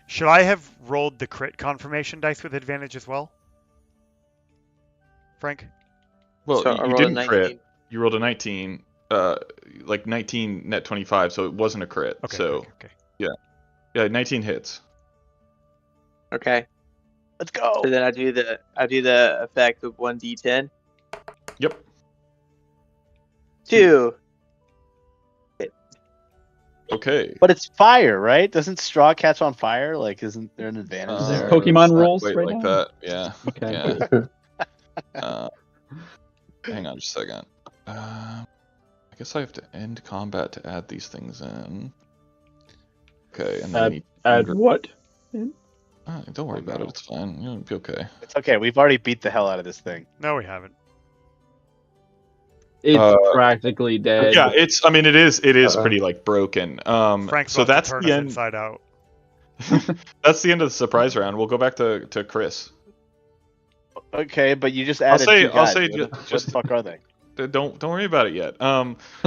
Should I have rolled the crit confirmation dice with advantage as well, Frank? Well, So you didn't crit. You rolled a 19, like 19 net 25, so it wasn't a crit. Okay. So okay. yeah, 19 hits. Okay. Let's go. So then I do the effect of 1d10. Yep. 2. Okay. But it's fire, right? Doesn't straw catch on fire? Like, isn't there an advantage This is there? Pokemon rules right right like now? that. Yeah. Okay. Yeah. Hang on just a second. I guess I have to end combat to add these things in. Okay, and then add what? Don't worry about it. It's fine. You'll be okay. It's okay. We've already beat the hell out of this thing. No, we haven't. It's practically dead. Yeah, it's. I mean, it is pretty like broken. Frank's so about that's to turn the us end. inside out. That's the end of the surprise round. We'll go back to Chris. Okay, but you just added two guys. I'll say what the fuck are they? Don't worry about it yet.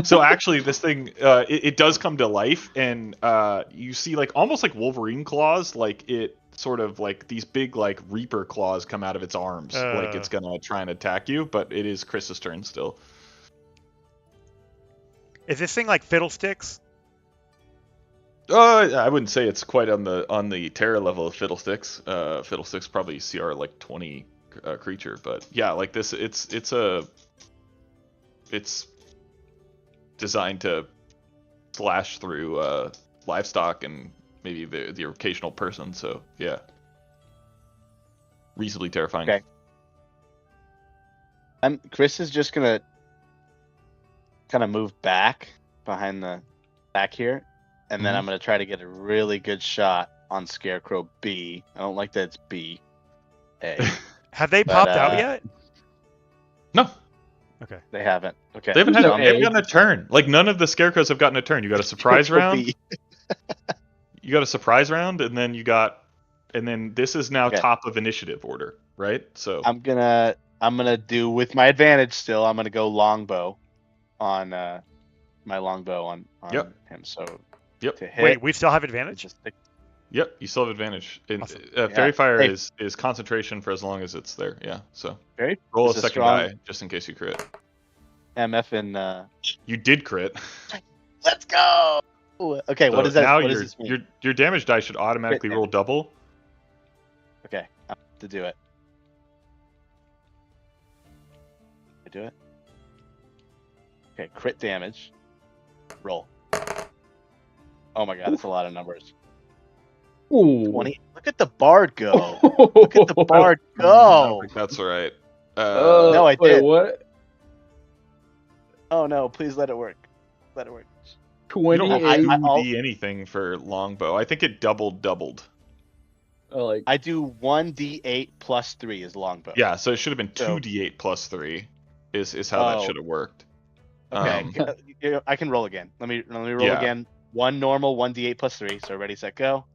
So actually, this thing it does come to life, and you see like almost like Wolverine claws, like it sort of like these big like Reaper claws come out of its arms, like it's gonna try and attack you. But it is Chris's turn still. Is this thing like Fiddlesticks? I wouldn't say it's quite on the terror level of Fiddlesticks. Fiddlesticks probably CR like 20 creature, but yeah, like this, it's designed to slash through livestock and maybe the occasional person. So yeah, reasonably terrifying. Okay. Chris is just gonna kind of move back behind the back here, and then I'm gonna try to get a really good shot on Scarecrow B. I don't like that it's B. A. Have they popped out yet? No. Okay. They haven't. Okay. They haven't gotten a turn. Like none of the Scarecrows have gotten a turn. You got a surprise round. You got a surprise round, and then this is now top of initiative order, right? So I'm gonna do with my advantage still. I'm gonna go longbow on my longbow on him. So to hit, wait, we still have advantage? Yep, you still have advantage. Awesome. Fairy Fire is concentration for as long as it's there. Yeah, so roll a second die just in case you crit. MF and you did crit. Let's go. Okay, so what is that? Now what does this mean? your damage die should automatically roll double. Okay, I have to do it. I do it. Okay, crit damage. Roll. Oh my god, that's a lot of numbers. Ooh. 20. Look at the bard go. Look at the bard go. I don't think that's right. No, I did. What? Oh no, please let it work. Let it work. 20. You don't have 2d anything for longbow. I think it doubled. I do 1d8 plus 3 is longbow. Yeah, so it should have been 2d8 plus 3 is how that should have worked. Okay, I can roll again. Let me roll again. One normal, 1d8 plus 3. So ready, set, go.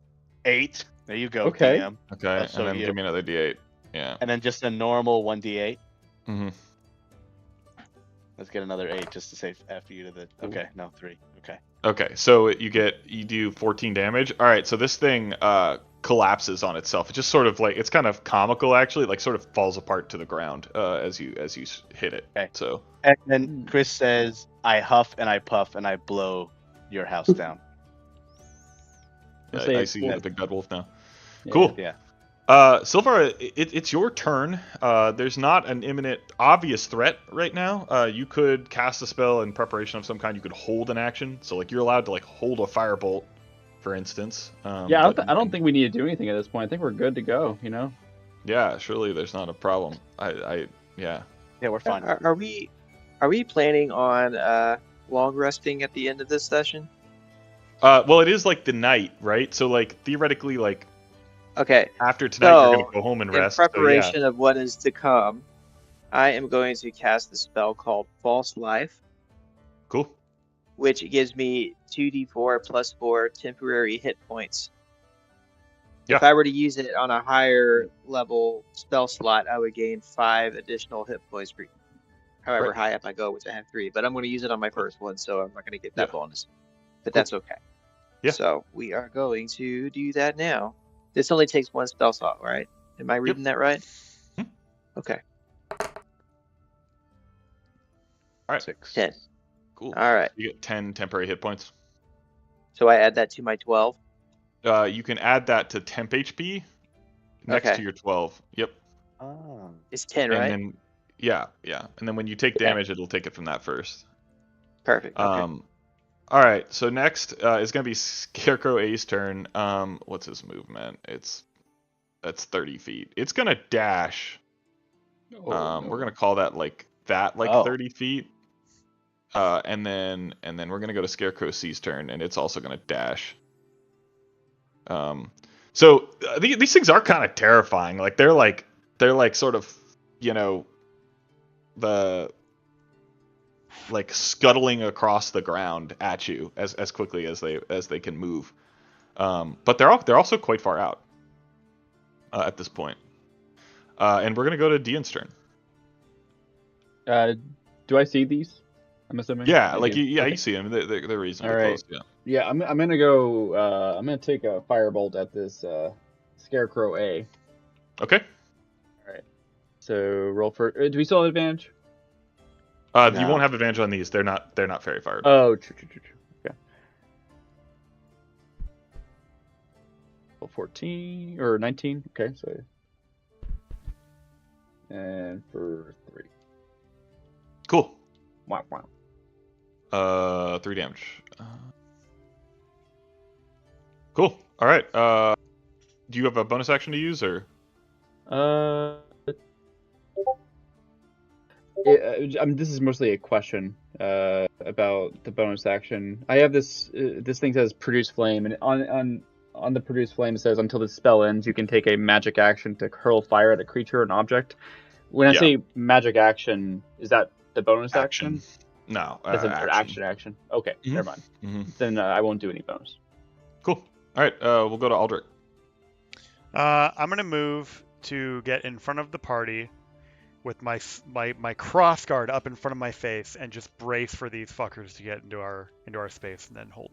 8. There you go. Okay. DM. Okay, and then give me another d8. Yeah. And then just a normal 1d8. Mm-hmm. Let's get another 8 just to say F you to the. Okay, no 3. Okay. Okay, so you do 14 damage. All right, so this thing collapses on itself. It just sort of like it's kind of comical actually, like sort of falls apart to the ground as you hit it. Okay. So. And then Chris says, "I huff and I puff and I blow your house down." I see the big bad wolf now. Yeah. Cool. Yeah. Silvar, it's your turn. There's not an imminent, obvious threat right now. You could cast a spell in preparation of some kind. You could hold an action. So, like, you're allowed to, like, hold a firebolt, for instance. Yeah, I don't think we need to do anything at this point. I think we're good to go, you know? Yeah, surely there's not a problem. Yeah, we're fine. Are we planning on long resting at the end of this session? Well, it is, like, the night, right? So, like, theoretically, like, okay. After tonight, you're going to go home and rest. In preparation of what is to come, I am going to cast a spell called False Life. Cool. which gives me 2d4 plus 4 temporary hit points. Yeah. If I were to use it on a higher level spell slot, I would gain 5 additional hit points for however high up I go, which I have 3. But I'm going to use it on my first one, so I'm not going to get that bonus. But that's okay. Yeah. So we are going to do that now. This only takes 1 spell slot, right? Am I reading that right? Okay. All right. 6. 10. Cool. All right. You get 10 temporary hit points. So I add that to my 12. You can add that to temp HP next to your 12. Yep. Oh. It's 10, And right? then yeah. And then when you take damage, it'll take it from that first. Perfect. Okay. All right. So next is gonna be Scarecrow A's turn. What's his movement? That's 30 feet. It's gonna dash. We're gonna call that like 30 feet. And then we're gonna go to Scarecrow C's turn, and it's also gonna dash. So these things are kind of terrifying. Like they're like sort of, the like scuttling across the ground at you as quickly as they can move. But they're also quite far out at this point. And we're gonna go to Dean's turn. Do I see these? I'm assuming. Yeah, you see them. They're reasonably close. Yeah. Yeah, I'm gonna go. I'm gonna take a firebolt at this Scarecrow A. Okay. All right. So roll for. Do we still have advantage? No. You won't have advantage on these. They're not fairy fired. Oh, true. Okay. 14 or 19. Okay, so. And for 3. Cool. Wow. 3 damage. Cool. All right. Do you have a bonus action to use, or? This is mostly a question about the bonus action. I have this. This thing says produce flame, and on the produce flame it says until the spell ends, you can take a magic action to hurl fire at a creature or an object. When I say magic action, is that the bonus action? No, that's an action. Okay, never mind. Then I won't do any bonus. Cool. All right, we'll go to Aldrich. I'm gonna move to get in front of the party with my cross guard up in front of my face and just brace for these fuckers to get into our space and then hold.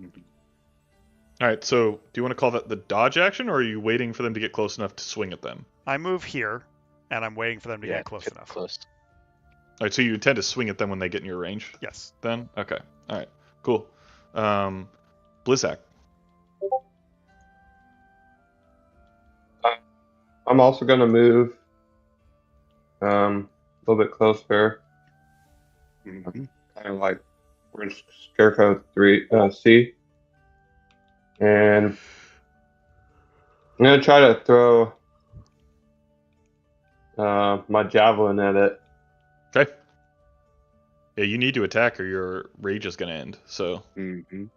All right, so do you want to call that the dodge action, or are you waiting for them to get close enough to swing at them? I move here, and I'm waiting for them to get close enough. Close. All right, so you intend to swing at them when they get in your range? Yes. Then? Okay. All right, cool. Blizzak. I'm also going to move a little bit closer. Kind of like we're in Scarecrow 3C. And I'm going to try to throw my javelin at it. Okay. Yeah, you need to attack or your rage is going to end, so. See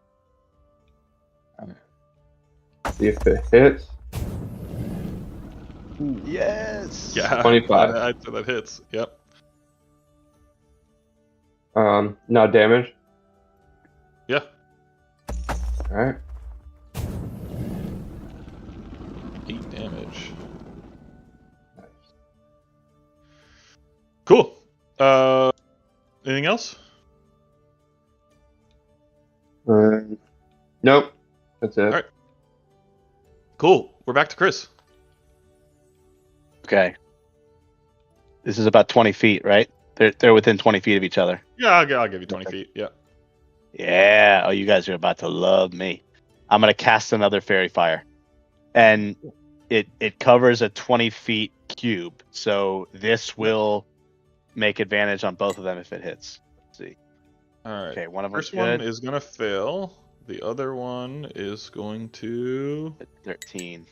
if it hits. Yes! Yeah, 25. I'd say that hits. Yep. No damage. Yeah. Alright. 8 damage. Nice. Cool. Anything else? Nope. That's it. All right. Cool. We're back to Chris. Okay. This is about 20 feet, right? They're within 20 feet of each other. Yeah, I'll give you 20 feet. Yeah. Yeah. Oh, you guys are about to love me. I'm going to cast another fairy fire. And it covers a 20 feet cube. So this will make advantage on both of them if it hits. Let's see. All right. Okay, one of them First one is going to fail. The other one is going to 13.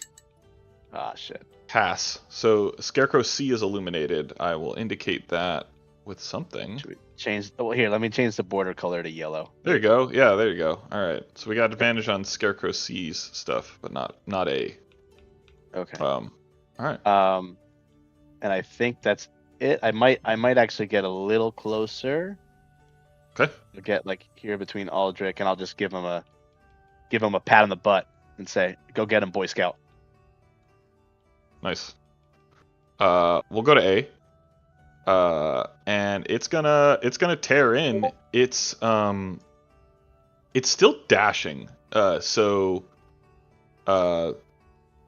Ah, shit. Pass. So Scarecrow C is illuminated. I will indicate that with something. Should we change? Oh, here, let me change the border color to yellow. There you go. Yeah, there you go. All right. So we got advantage on Scarecrow C's stuff, but not A. Okay. All right. And I think that's it. I might actually get a little closer. Okay. You'll get like here between Aldrich, and I'll just give him a pat on the butt and say, "Go get him, Boy Scout." Nice. We'll go to A. And it's gonna tear in. It's still dashing. So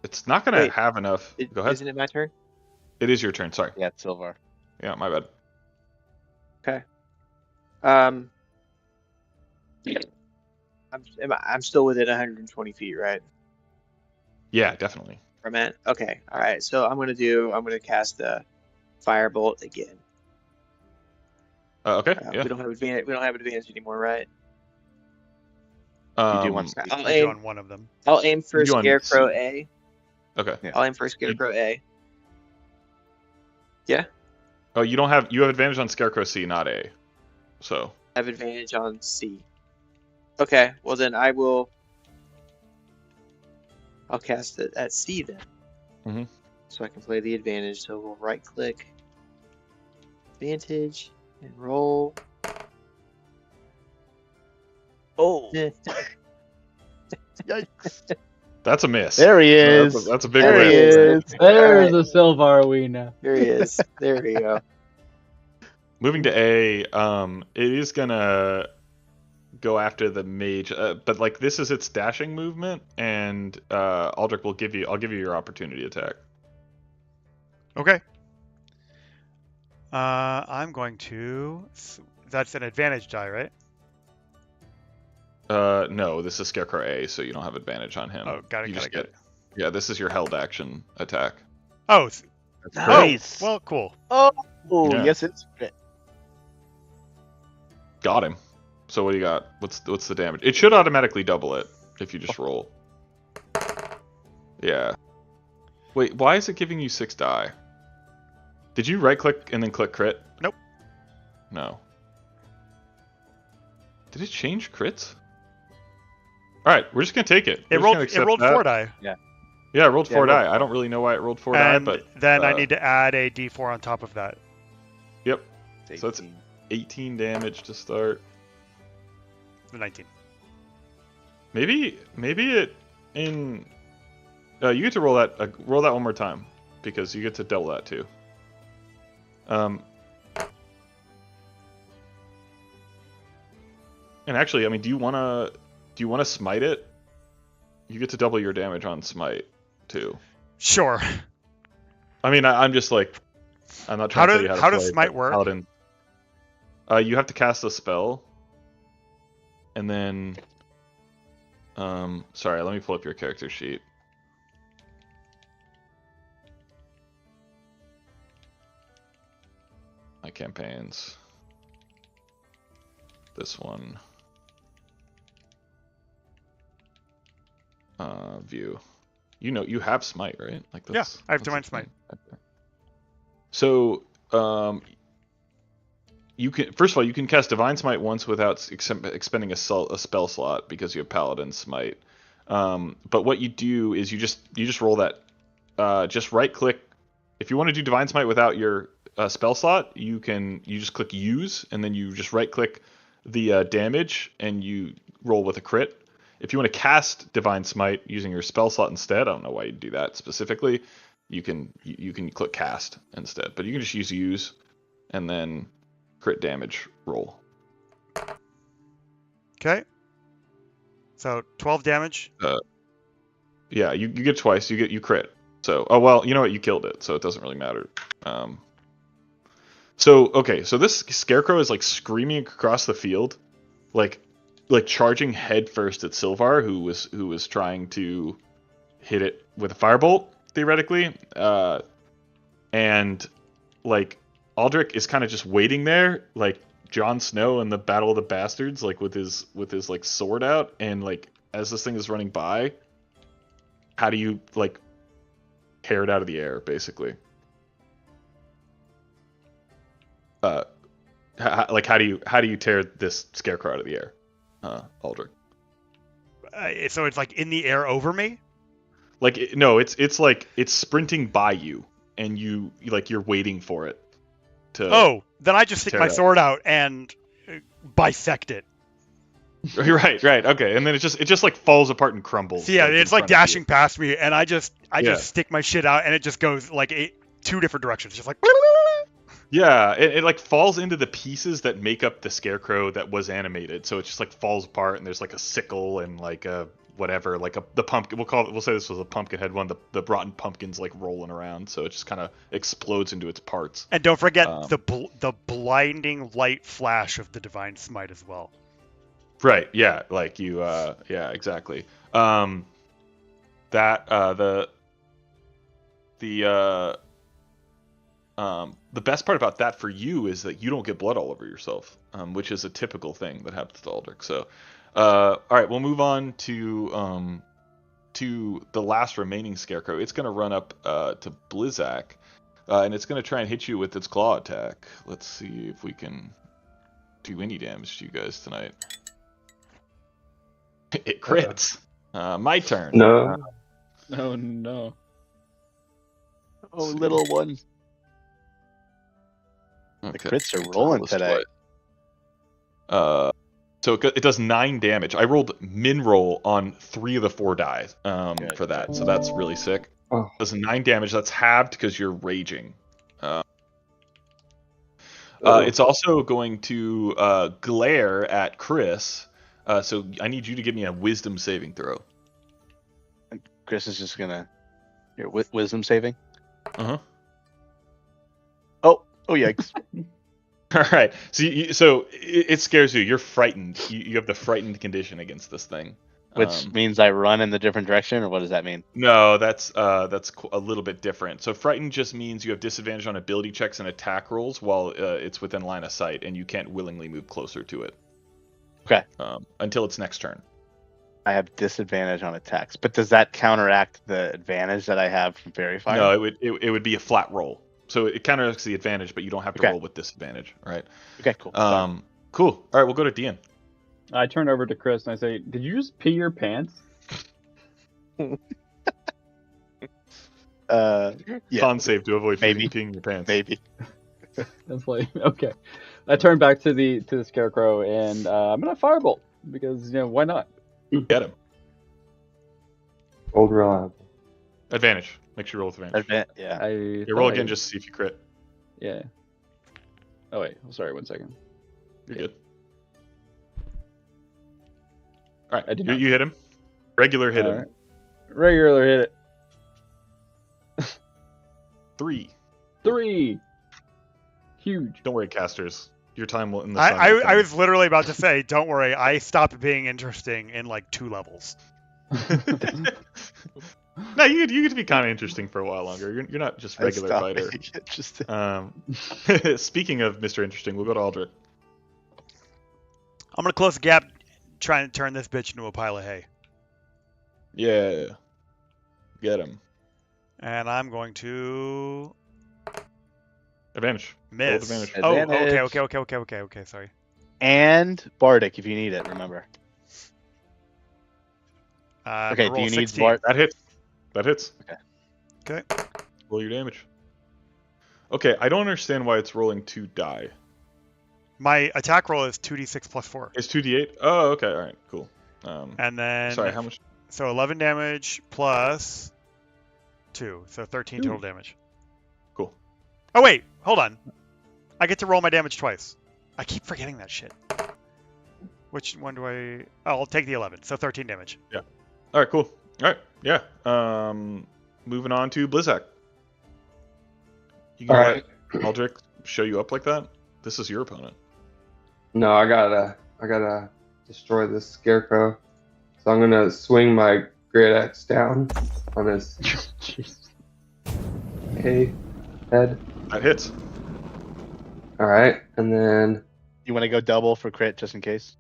it's not gonna have enough. Go ahead. Isn't it my turn? It is your turn. Sorry. Yeah, it's Silvar. Yeah, my bad. Okay. I'm still within 120 feet, right? Yeah, definitely. From it. Okay. All right. So I'm gonna cast the firebolt again. Okay. Yeah. We don't have advantage anymore, right? You do want to you do on one of them. I'll aim for You do on Scarecrow C. A. Okay. Yeah. I'll aim for Scarecrow A. Yeah. Oh, you have advantage on Scarecrow C, not A. So. I have advantage on C. Okay. Well, then I'll cast it at C then. Mm-hmm. So I can play the advantage. So we'll right click advantage and roll. Oh. Yikes. That's a miss. There he is. That's a big There miss. he is. There's a Silvar we know. There he is. There we go. Moving to A, it is gonna go after the mage, but like this is its dashing movement, and Aldrich I'll give you your opportunity attack. Okay. I'm going to. That's an advantage die, right? No, this is Scarecrow A, so you don't have advantage on him. Oh, got it. Yeah, this is your held action attack. Oh, Nice. well, cool. Oh, Yeah. yes, it's fit. Got him. So what do you got? What's the damage? It should automatically double it if you just roll. Yeah. Wait, why is it giving you 6 die? Did you right click and then click crit? Nope. No. Did it change crits? All right, we're just gonna take it. It rolled 4 die. Yeah, it rolled 4 die. I don't really know why it rolled 4 die, but then I need to add a d4 on top of that. Yep. So it's 18 damage to start. 19. Maybe it in. You get to roll that one more time because you get to double that too. And actually, I mean, do you wanna smite it? You get to double your damage on smite too. Sure. I mean, I'm just like, I'm not trying to tell you how to how play. does smite work? Paladin. You have to cast a spell, and then, sorry, let me pull up your character sheet. My campaigns. This one. View. You have smite, right? Like that's, yeah, I have divine smite. Okay. So, you can first of all you can cast divine smite once without expending a spell slot because you have paladin smite. But what you do is you just roll that. Just right click. If you want to do divine smite without your spell slot, you just click use and then you just right click the damage and you roll with a crit. If you want to cast divine smite using your spell slot instead, I don't know why you'd do that specifically. You can click cast instead, but you can just use and then crit damage roll. Okay. So 12 damage. Yeah, you get twice. You crit. So well, you know what? You killed it, so it doesn't really matter. So this scarecrow is like screaming across the field, like charging headfirst at Silvar, who was trying to hit it with a firebolt theoretically, and like Aldrich is kind of just waiting there, like Jon Snow in the Battle of the Bastards, like with his like sword out, and like as this thing is running by, how do you like tear it out of the air, basically? How do you tear this scarecrow out of the air, Aldrich? So it's like in the air over me? Like no, it's like it's sprinting by you, and you're waiting for it to. Oh, then I just stick my sword out and bisect it. Right. Okay, and then it just like falls apart and crumbles. So yeah, like, it's like dashing past me, and I just stick my shit out, and it just goes like two different directions, just like. Yeah, it like falls into the pieces that make up the scarecrow that was animated. So it just like falls apart, and there's like a sickle and like a whatever, like the pumpkin. We'll say this was a pumpkin head one. The rotten pumpkin's like rolling around, so it just kind of explodes into its parts. And don't forget the blinding light flash of the divine smite as well. Right. Yeah. Like you. Yeah. Exactly. The best part about that for you is that you don't get blood all over yourself, which is a typical thing that happens to Aldrich. So, all right, we'll move on to the last remaining scarecrow. It's going to run up to Blizzak, and it's going to try and hit you with its claw attack. Let's see if we can do any damage to you guys tonight. It crits. My turn. No. Oh no. Oh, little one. Okay. The crits are rolling today. So it does 9 damage. I rolled min roll on 3 of the 4 die for that, so that's really sick. Oh. It does 9 damage. That's halved because you're raging. It's also going to glare at Chris. So I need you to give me a wisdom saving throw. Chris is just gonna wisdom saving. Uh-huh. Oh yikes! All right. So it scares you. You're frightened. You have the frightened condition against this thing, which means I run in the different direction, or what does that mean? No, that's a little bit different. So frightened just means you have disadvantage on ability checks and attack rolls while it's within line of sight, and you can't willingly move closer to it. Okay. Until its next turn. I have disadvantage on attacks, but does that counteract the advantage that I have from Fairy Fire? No, it would be a flat roll. So it counteracts the advantage, but you don't have to roll with disadvantage, right? Okay, cool. Cool. All right, we'll go to Dean. I turn over to Chris and I say, "Did you just pee your pants?" Yeah. Con save to avoid Maybe. peeing your pants. Maybe. That's like okay. I turn back to the scarecrow and I'm gonna firebolt because why not? Get him. Old reliable. Advantage. Make sure you roll with advantage. Yeah. You roll again just to see if you crit. Yeah. Oh wait, sorry, 1 second. You're good. All right, I did you hit him. Regular hit him. Right. Regular hit it. 3. 3. Huge. Don't worry, casters. Your time will in the sun. I was literally about to say, don't worry. I stopped being interesting in like 2 levels. No, you get to be kind of interesting for a while longer. You're not just regular fighter. Speaking of Mr. Interesting, we'll go to Aldrich. I'm gonna close the gap, trying to turn this bitch into a pile of hay. Yeah. Get him. And I'm going to Advantage. miss. Advantage. Oh, okay. Sorry. And Bardic if you need it. Remember. Okay. Do you 16. need Bard? That hits. Okay. Roll your damage. Okay, I don't understand why it's rolling 2 die. My attack roll is 2d6 plus 4. It's 2d8? Oh, okay, alright, cool. And then... Sorry, how much? So 11 damage plus 2, so 13 total damage. Cool. Oh, wait, hold on. I get to roll my damage twice. I keep forgetting that shit. Which one do I... Oh, I'll take the 11, so 13 damage. Yeah. Alright, cool. Alright, yeah. Moving on to Blizzak. You gonna let Aldrich show you up like that? This is your opponent. No, I gotta destroy this scarecrow. So I'm gonna swing my great axe down on his hay head. That hits. All right, and then You want to go double for crit just in case?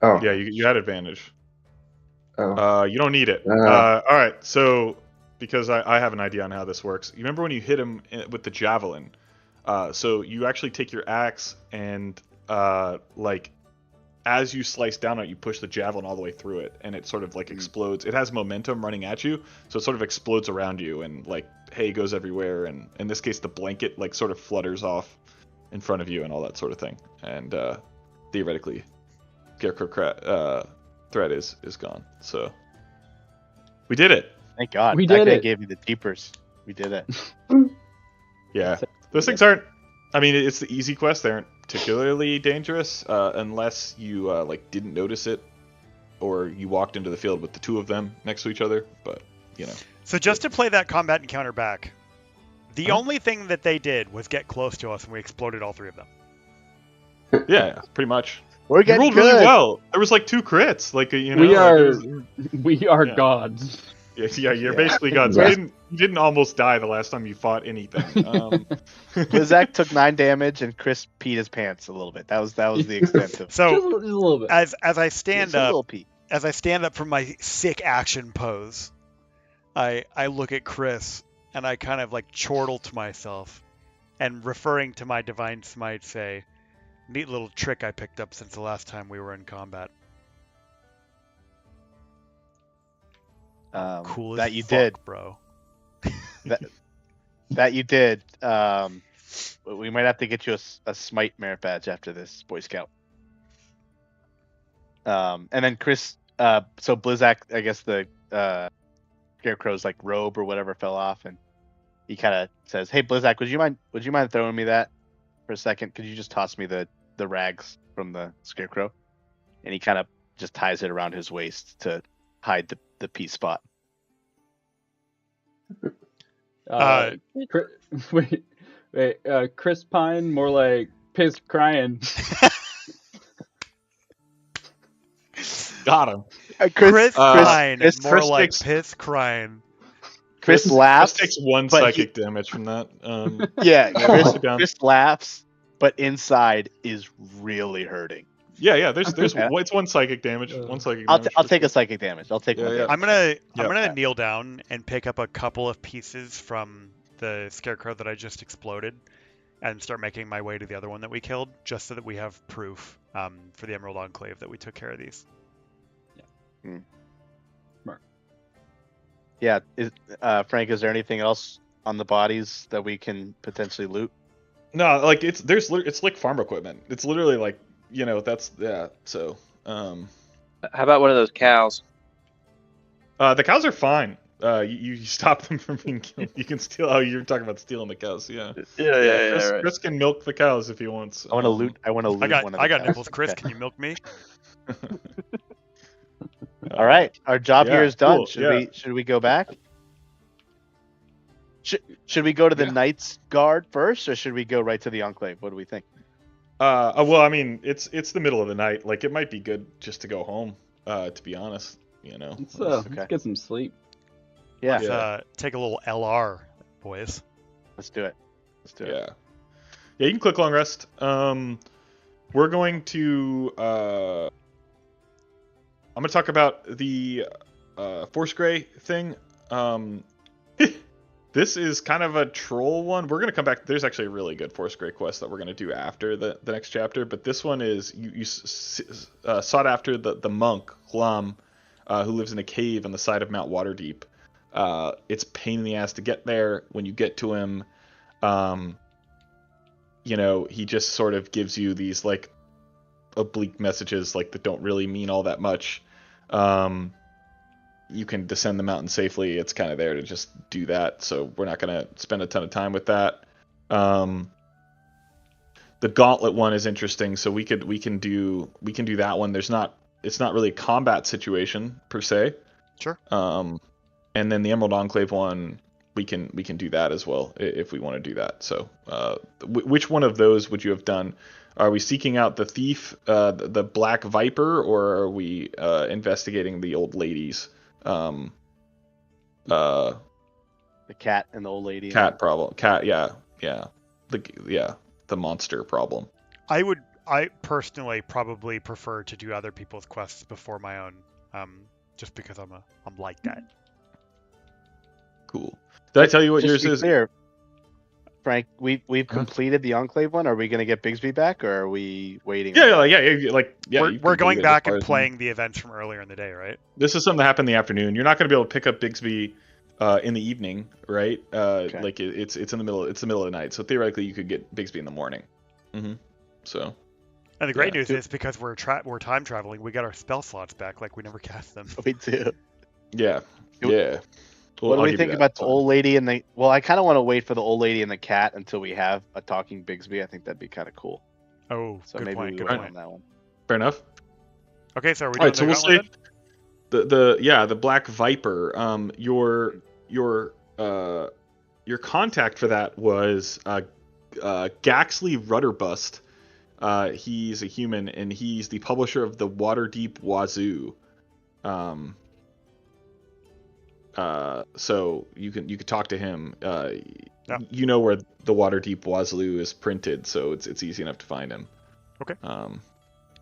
oh Yeah, you had advantage. oh You don't need it. All right, so because I have an idea on how this works. You remember when you hit him with the javelin? So you actually take your axe and like as you slice down on it, you push the javelin all the way through it, and it sort of like explodes. It has momentum running at you, so it sort of explodes around you, and like hay goes everywhere, and in this case the blanket like sort of flutters off in front of you and all that sort of thing. And theoretically, Scarecrow threat is gone. So we did it. Thank God. We did that it. gave me the jeepers. We did it. Yeah, those things aren't. I mean, it's the easy quest. They aren't particularly dangerous unless you like didn't notice it, or you walked into the field with the two of them next to each other. But you know. So just to play that combat encounter back, the only thing that they did was get close to us, and we exploded all three of them. Yeah, pretty much. We're You getting rolled good. really well. There was like 2 crits. Like you know, we are Yeah. gods. Yeah, you're basically gods. Yeah. You didn't almost die the last time you fought anything. Blizzak took 9 damage, and Chris peed his pants a little bit. That was the extent of. So just a little bit. as I Just stand a up, little pee. as I stand up from my sick action pose, I look at Chris and I kind of like chortle to myself, and referring to my divine smite, say, "Neat little trick I picked up since the last time we were in combat." Cool as That you fuck, did, bro. that you did. We might have to get you a smite merit badge after this, Boy Scout. And then Chris, so Blizzak, I guess the Scarecrow's like robe or whatever fell off, and he kind of says, "Hey Blizzak, would you mind throwing me that for a second? Could you just toss me the rags from the Scarecrow?" And he kind of just ties it around his waist to hide the pee spot. Chris Pine, more like piss crying. Got him. Chris Pine, more Chris like takes- piss crying. Chris laughs. Chris takes 1 but psychic damage from that. Yeah, Chris down. Chris laughs, but inside is really hurting. Yeah. There's it's 1 psychic damage. 1 psychic. I'll damage. take a psychic damage. I'll take Yeah, 1 yeah. damage. I'm gonna Yeah. kneel down and pick up a couple of pieces from the Scarecrow that I just exploded, and start making my way to the other one that we killed, just so that we have proof for the Emerald Enclave that we took care of these. Yeah, Frank, is there anything else on the bodies that we can potentially loot? No, like it's like farm equipment. It's literally like that's yeah. So How about one of those cows? the cows are fine. You stop them from being killed. You can steal. Oh, you're talking about stealing the cows. Yeah. Yeah. Chris can milk the cows if he wants. I want to loot. I want to loot one of the I got cows. nipples, Chris. Okay. Can you milk me? All right, our job here is done. cool, Should we go back? Should we go to the Knights Guard first, or should we go right to the Enclave? What do we think? Well, I mean, it's the middle of the night. Like, it might be good just to go home. To be honest, Let's get some sleep. Yeah, Let's take a little LR, boys. let's do it. Yeah, you can click long rest. We're going to. I'm going to talk about the Force Grey thing. This is kind of a troll one. We're going to come back. There's actually a really good Force Grey quest that we're going to do after the next chapter. But this one is you sought after the monk, Glum, who lives in a cave on the side of Mount Waterdeep. It's a pain in the ass to get there. When you get to him, he just sort of gives you these like oblique messages like that don't really mean all that much. You can descend the mountain safely. It's kind of there to just do that, so we're not going to spend a ton of time with that. The gauntlet one is interesting, so we can do that one. It's not really a combat situation per se. Sure. And then the Emerald Enclave one, we can do that as well if we want to do that. So which one of those would you have done? Are we seeking out the thief, the Black Viper, or are we investigating the old ladies? The cat and the old lady. Cat problem. Cat. Yeah. The monster problem. I personally probably prefer to do other people's quests before my own, just because I'm like that. Cool. Did I tell you what Just yours to be is? clear, Frank, we've completed the Enclave one. Are we going to get Bigsby back, or are we waiting? Yeah. We're going back and playing the events from earlier in the day, right? This is something that happened in the afternoon. You're not going to be able to pick up Bigsby in the evening, right? Okay. Like it's in the middle. It's the middle of the night, so theoretically you could get Bigsby in the morning. So. And the great news is because we're time traveling, we got our spell slots back like we never cast them. We do. Yeah. Yeah. Well, What do we think about the old lady and the? Well, I kind of want to wait for the old lady and the cat until we have a talking Bigsby. I think that'd be kind of cool. Oh, so good maybe point. we Good wait point. on that one. Fair enough. Okay, so are we All doing right, so we'll say then? the Black Viper. Your contact for that was Gaxley Rudderbust. He's a human, and he's the publisher of the Waterdeep Wazoo. So you can talk to him. You know where the Waterdeep Wazoo is printed, so it's easy enough to find him. Okay.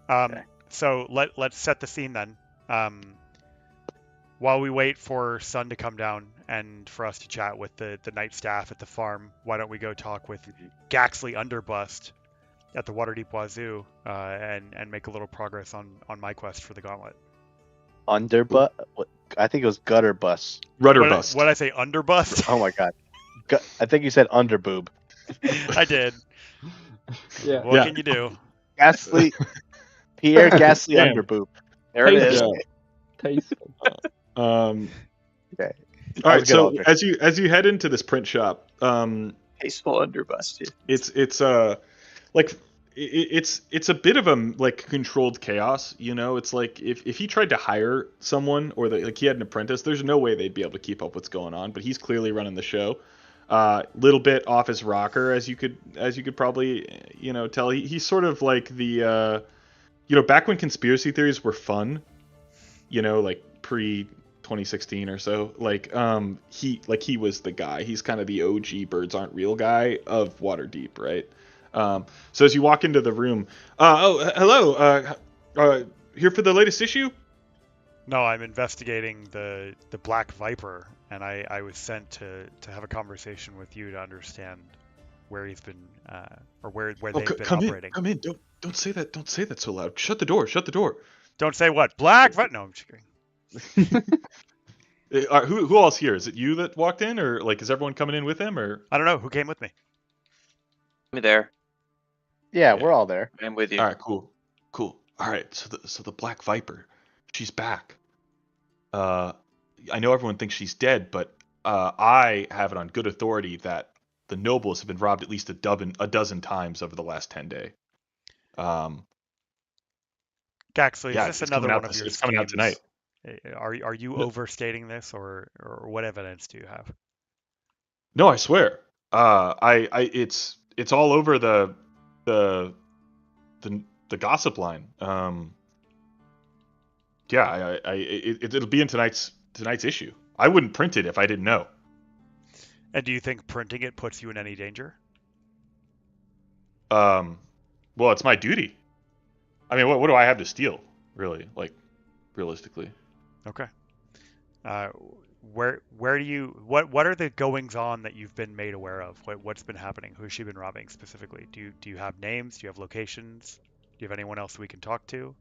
Okay. So let's set the scene then. While we wait for Sun to come down and for us to chat with the night staff at the farm, why don't we go talk with Gaxley Underbust at the Waterdeep Wazoo and make a little progress on my quest for the gauntlet. Underbust? I think it was gutter bust. Rudderbust. What did I say? Underbust? Oh my god. I think you said underboob. I did. Yeah. What can you do? Pierre Gasly Damn. underboob. There it is. Tasteful. Okay. All right. So as you head into this print shop, Tasteful underbusted. it's like it's a bit of a like controlled chaos, you know. It's like if he tried to hire someone or like he had an apprentice, there's no way they'd be able to keep up what's going on. But he's clearly running the show. Little bit off his rocker, as you could probably tell. He's sort of like the back when conspiracy theories were fun, like pre 2016 or so, he was the guy. He's kind of the OG birds aren't real guy of Waterdeep, right? So as you walk into the room, hello, here for the latest issue? No, I'm investigating the Black Viper, and I was sent to have a conversation with you to understand where he's been, or where they've been operating. Come in. Don't say that. Don't say that so loud. Shut the door. Don't say what? Black Viper? No, I'm just kidding. Who else here? Is it you that walked in, or like is everyone coming in with him, or? I don't know. Who came with me? Me there. Yeah, we're all there. I'm with you. All right, cool. All right, so the Black Viper, she's back. I know everyone thinks she's dead, but I have it on good authority that the nobles have been robbed at least a dozen times over the last 10 days. Gaxley, is this another one of your It's coming out tonight. Are you overstating this, or what evidence do you have? No, I swear. It's all over the gossip line. It'll be in tonight's issue. I wouldn't print it if I didn't know. And do you think printing it puts you in any danger? Well, it's my duty. I mean, what do I have to steal, really? Like, realistically. Okay. Where do you what are the goings on that you've been made aware of? What's been happening? Who's she been robbing specifically? Do you have names? Do you have locations? Do you have anyone else we can talk to?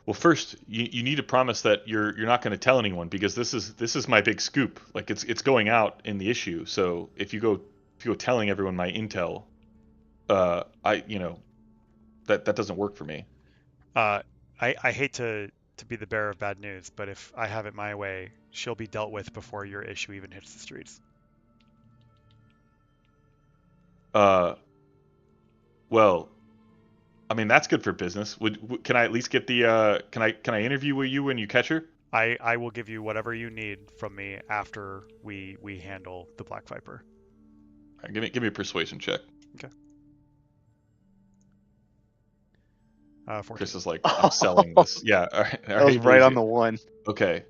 Well, first you need to promise that you're not going to tell anyone, because this is my big scoop. Like it's going out in the issue. So if you go telling everyone my intel, that doesn't work for me. I hate to be the bearer of bad news, but if I have it my way, she'll be dealt with before your issue even hits the streets. Well, I mean that's good for business. Can I at least get the can I interview with you when you catch her? I will give you whatever you need from me after we handle the Black Viper. All right, give me a persuasion check. Okay. 14. Chris is like, I'm selling this. Yeah, all right. That was right on the one. Okay.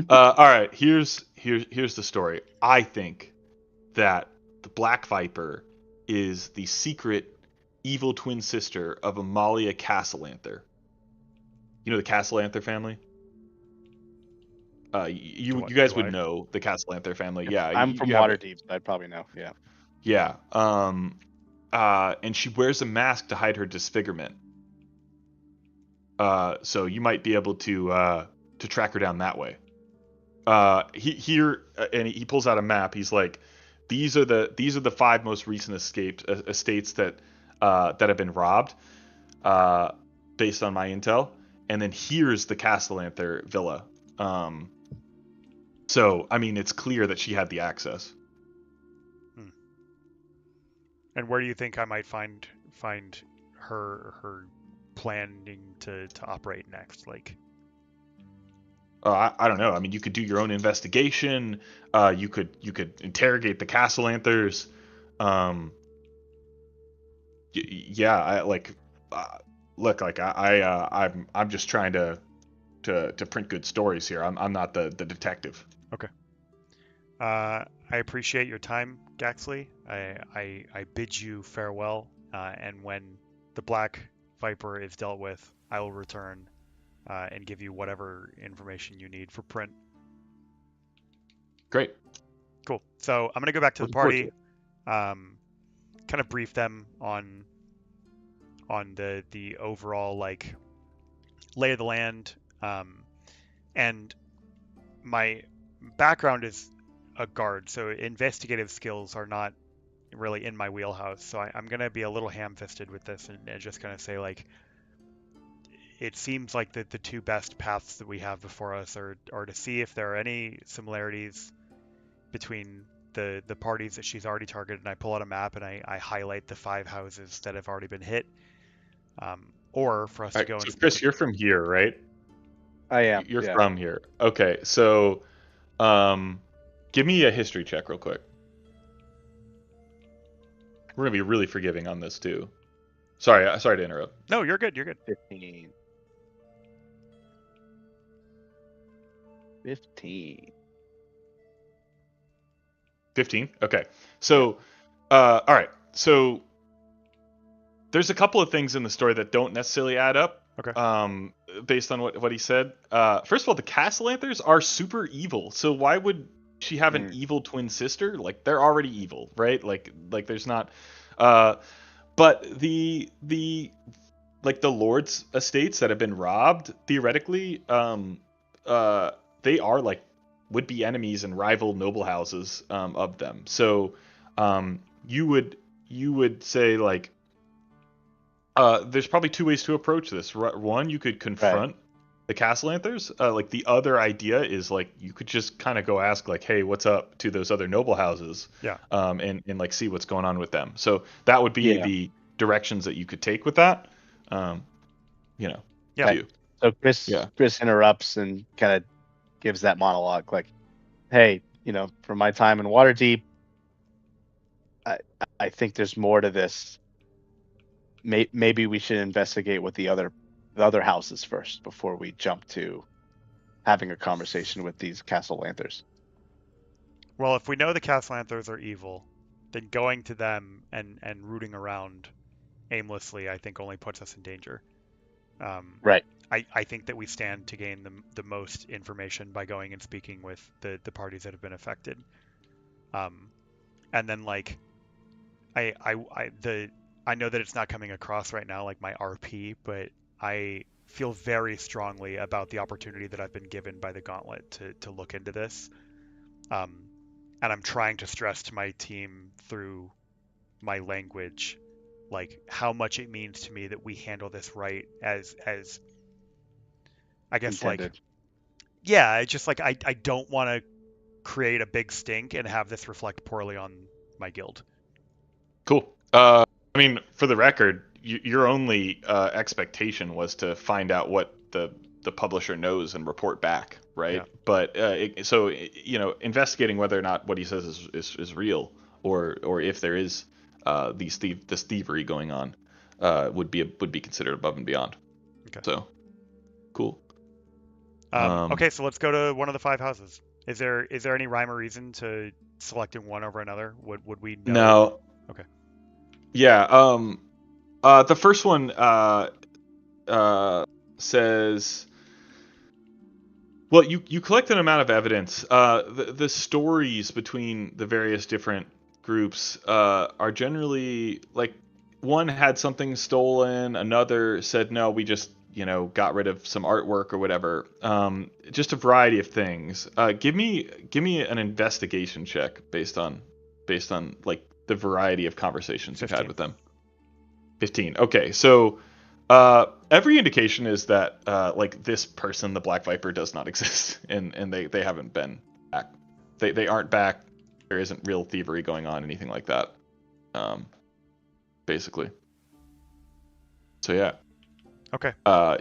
All right. Here's the story. I think that the Black Viper is the secret evil twin sister of Amalia Castlanther. You know the Castlanther family? You guys would know the Castlanther family. Yeah. I'm from Waterdeep. I'd probably know. Yeah. Yeah. And she wears a mask to hide her disfigurement. So you might be able to track her down that way. He pulls out a map. He's like, these are the 5 most recent estates that that have been robbed, based on my intel. And then here's the Castellanther villa. So I mean, it's clear that she had the access. And where do you think I might find her planning to operate next? Like, I don't know. I mean, you could do your own investigation. You could interrogate the Castellanthers. Yeah, I like. Look, like I'm just trying to print good stories here. I'm not the detective. Okay. I appreciate your time, Gaxley. I bid you farewell. And when the Black Viper is dealt with, I will return and give you whatever information you need for print. Great. Cool. So I'm gonna go back to the party. Kind of brief them on the overall like lay of the land. And my background is a guard, so investigative skills are not really in my wheelhouse. So I'm gonna be a little ham-fisted with this and just kind of say like, it seems like the two best paths that we have before us are to see if there are any similarities between the parties that she's already targeted, and I pull out a map and I highlight the 5 houses that have already been hit, or for us to go and so Chris, you're from here, right? I am. You're from here. Okay, so give me a history check real quick. We're gonna be really forgiving on this too. Sorry to interrupt. No, you're good. You're good. 15. 15. 15. Okay. So, all right. So there's a couple of things in the story that don't necessarily add up. Okay. Based on what he said. First of all, the Castellanthers are super evil. So why would she have an evil twin sister? Like, they're already evil, right? Like there's not. But the lords' estates that have been robbed, theoretically, they are like would-be enemies and rival noble houses of them. So you would say like. There's probably 2 ways to approach this. One, you could confront the Castellanthers. Like, the other idea is like you could just kind of go ask like, "Hey, what's up?" to those other noble houses. Yeah. And like see what's going on with them. So that would be the directions that you could take with that. Yeah. Right. So Chris interrupts and kind of gives that monologue like, "Hey, from my time in Waterdeep, I think there's more to this. Maybe we should investigate with the other houses first before we jump to having a conversation with these Castellanthers." Well, if we know the Castellanthers are evil, then going to them and rooting around aimlessly, I think, only puts us in danger. Right. I think that we stand to gain the most information by going and speaking with the parties that have been affected. And then like I know that it's not coming across right now like my RP, but I feel very strongly about the opportunity that I've been given by the Gauntlet to look into this. And I'm trying to stress to my team through my language, like how much it means to me that we handle this right as I guess intended. Like, yeah, it's just like I don't want to create a big stink and have this reflect poorly on my guild. Cool. I mean, for the record, your only expectation was to find out what the publisher knows and report back, right? Yeah. But investigating whether or not what he says is real, or if there is this thievery going on, would be considered above and beyond. Okay. So, cool. Okay, so let's go to one of the 5 houses. Is there any rhyme or reason to selecting one over another? Would we know? No. Okay. Yeah. The first one says, well, you collect an amount of evidence. The stories between the various different groups are generally like, one had something stolen, another said no, we just got rid of some artwork or whatever. Just a variety of things. Give me an investigation check based on like the variety of conversations 15. you've had with them. 15. Okay, so every indication is that like this person, the Black Viper, does not exist, and they haven't been back. They aren't back. There isn't real thievery going on, anything like that. Basically. So yeah. Okay.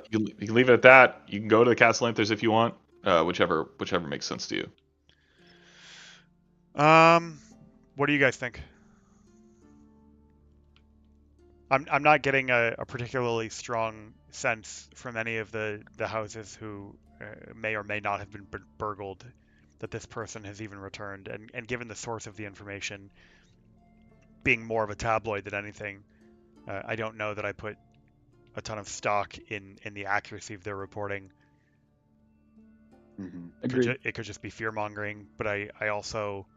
You can leave it at that. You can go to the Castle Anthers if you want. Whichever makes sense to you. What do you guys think? I'm not getting a particularly strong sense from any of the houses who may or may not have been burgled that this person has even returned. And given the source of the information being more of a tabloid than anything, I don't know that I put a ton of stock in the accuracy of their reporting. It could just be fear mongering, but I also,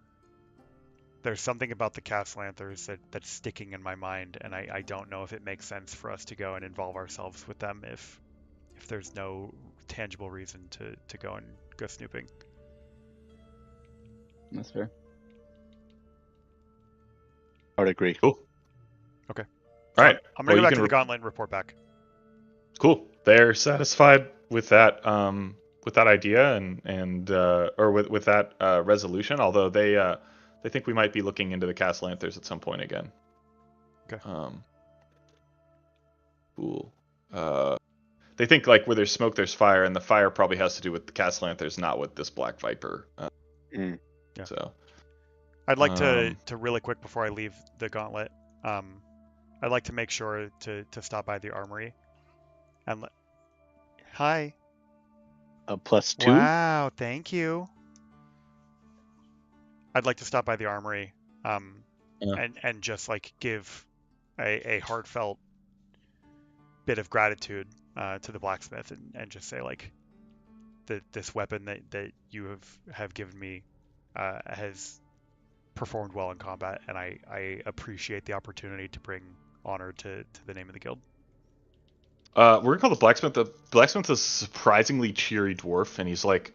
there's something about the Castle Anthers that's sticking in my mind, and I don't know if it makes sense for us to go and involve ourselves with them if there's no tangible reason to go and go snooping. That's fair. I would agree. Cool. Okay. All right. I'm gonna go back to the gauntlet and report back. Cool. They're satisfied with that idea and or with that resolution. Although they think we might be looking into the Castle Anthers at some point again. Okay. Cool. They think like where there's smoke, there's fire, and the fire probably has to do with the Castle Anthers, not with this Black Viper. Yeah. So. I'd like to really quick before I leave the gauntlet, I'd like to make sure to stop by the armory and hi. A +2? Wow, thank you. I'd like to stop by the armory, and just like give a heartfelt bit of gratitude to the blacksmith and just say like this weapon that you have given me has performed well in combat, and I appreciate the opportunity to bring honor to the name of the guild. We're gonna call the blacksmith. The blacksmith's a surprisingly cheery dwarf, and he's like,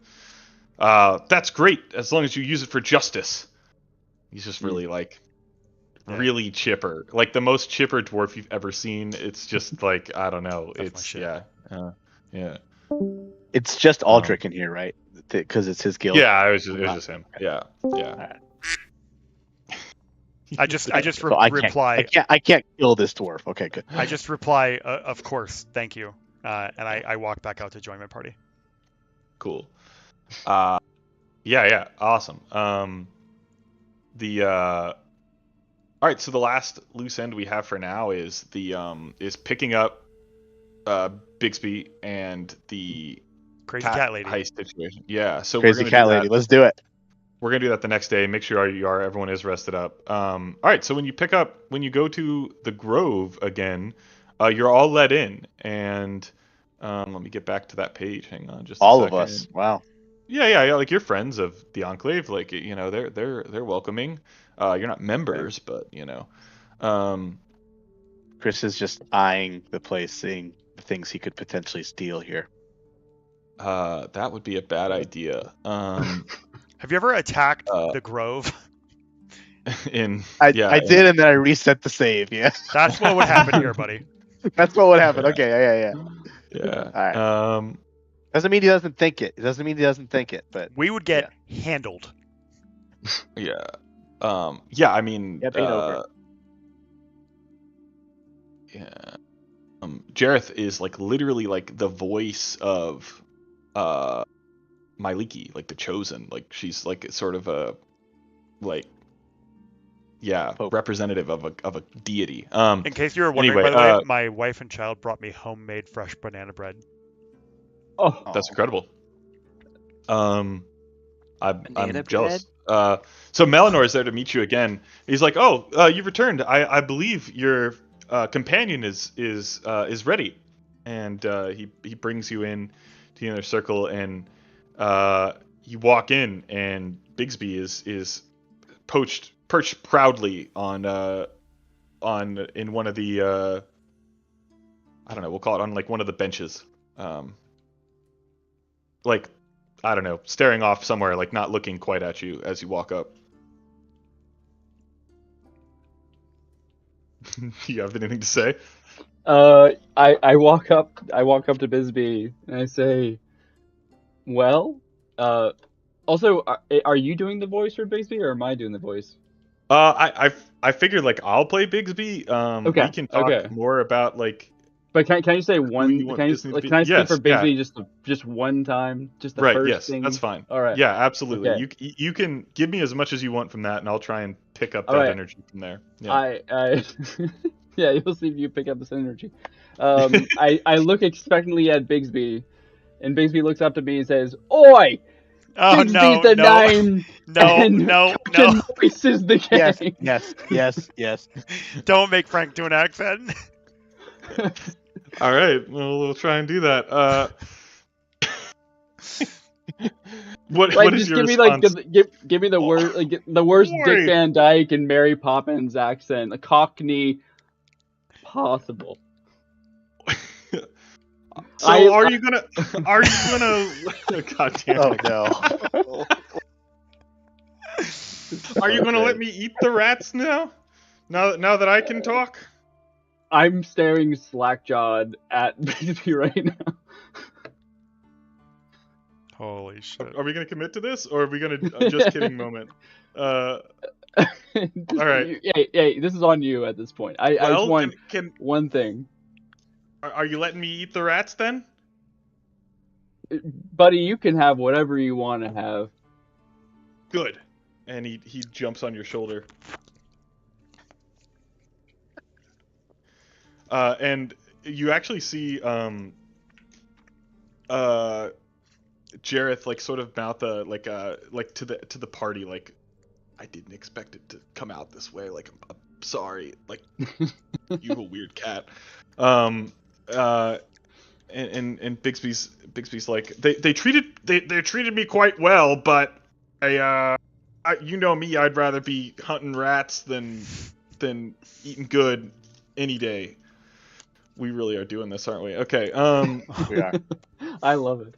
"That's great, as long as you use it for justice." He's just really like, really chipper, like the most chipper dwarf you've ever seen. It's just like I don't know. That's yeah. It's just Aldrich in here, right? Because it's his guild. Yeah, it was just him. Yeah. Right. I just reply. I can't kill this dwarf. Okay, good. I just reply, of course, thank you, and I walk back out to join my party. Cool. Yeah, awesome. All right, so the last loose end we have for now is is picking up Bixby and the crazy cat lady heist situation. Yeah, so crazy cat lady. Let's do it. We're gonna do that the next day. Make sure everyone is rested up. All right, so when you go to the Grove again, you're all let in, and let me get back to that page. Hang on, just all of us. Wow. Yeah. Like you're friends of the Enclave. Like they're welcoming. You're not members, but Chris is just eyeing the place, seeing the things he could potentially steal here. That would be a bad idea. Have you ever attacked the Grove? I did, and then I reset the save. Yeah, that's what would happen here, buddy. That's what would happen. Okay, yeah. All right. Doesn't mean he doesn't think it. It doesn't mean he doesn't think it, but we would get handled. Yeah. Yeah. I mean. Over. Yeah. Jareth is like literally like the voice of Myliki, like the chosen. Like she's like sort of a representative of a deity. In case you were wondering, by the way, my wife and child brought me homemade fresh banana bread. Oh, that's incredible. I'm jealous. So Melanor is there to meet you again. He's like, "Oh, you've returned. I believe your companion is ready," and he brings you in to the inner circle, and you walk in, and Bigsby is perched proudly on in one of the I don't know, we'll call it on like one of the benches, like I don't know, staring off somewhere, like not looking quite at you as you walk up. Do you have anything to say? I walk up to Bisbee and I say, well, also, are you doing the voice for Bisbee or am I doing the voice? I figured like I'll play Bigsby. Okay. We can talk more about like. But can you say one? Can I speak for Bigsby just one time, just the first thing? That's fine. All right. Yeah, absolutely. Okay. You can give me as much as you want from that, and I'll try and pick up that energy from there. Yeah. Yeah, you'll see if you pick up this energy. I look expectantly at Bigsby, and Bigsby looks up to me and says, "Oi! Oh, Bigsby's the name. No. Voice is the game." Yes. Don't make Frank do an accent. All right, well, we'll try and do that. What is your response? Give me the word, like the worst Dick Van Dyke and Mary Poppins accent, a Cockney possible. So are you gonna? God damn it! Oh no! Are you gonna let me eat the rats now? Now that I can talk? I'm staring slack-jawed at Bigsby right now. Holy shit! Are we gonna commit to this, or are we gonna just kidding moment? All right. Hey, this is on you at this point. I just want one thing. Are you letting me eat the rats then? Buddy, you can have whatever you want to have. Good. And he jumps on your shoulder. And you actually see Jareth like sort of mouth like to the party, like, I didn't expect it to come out this way, like I'm sorry, like you a weird cat. And Bigsby's like, they treated me quite well, but you know me, I'd rather be hunting rats than eating good any day. We really are doing this, aren't we? Okay. We are. I love it.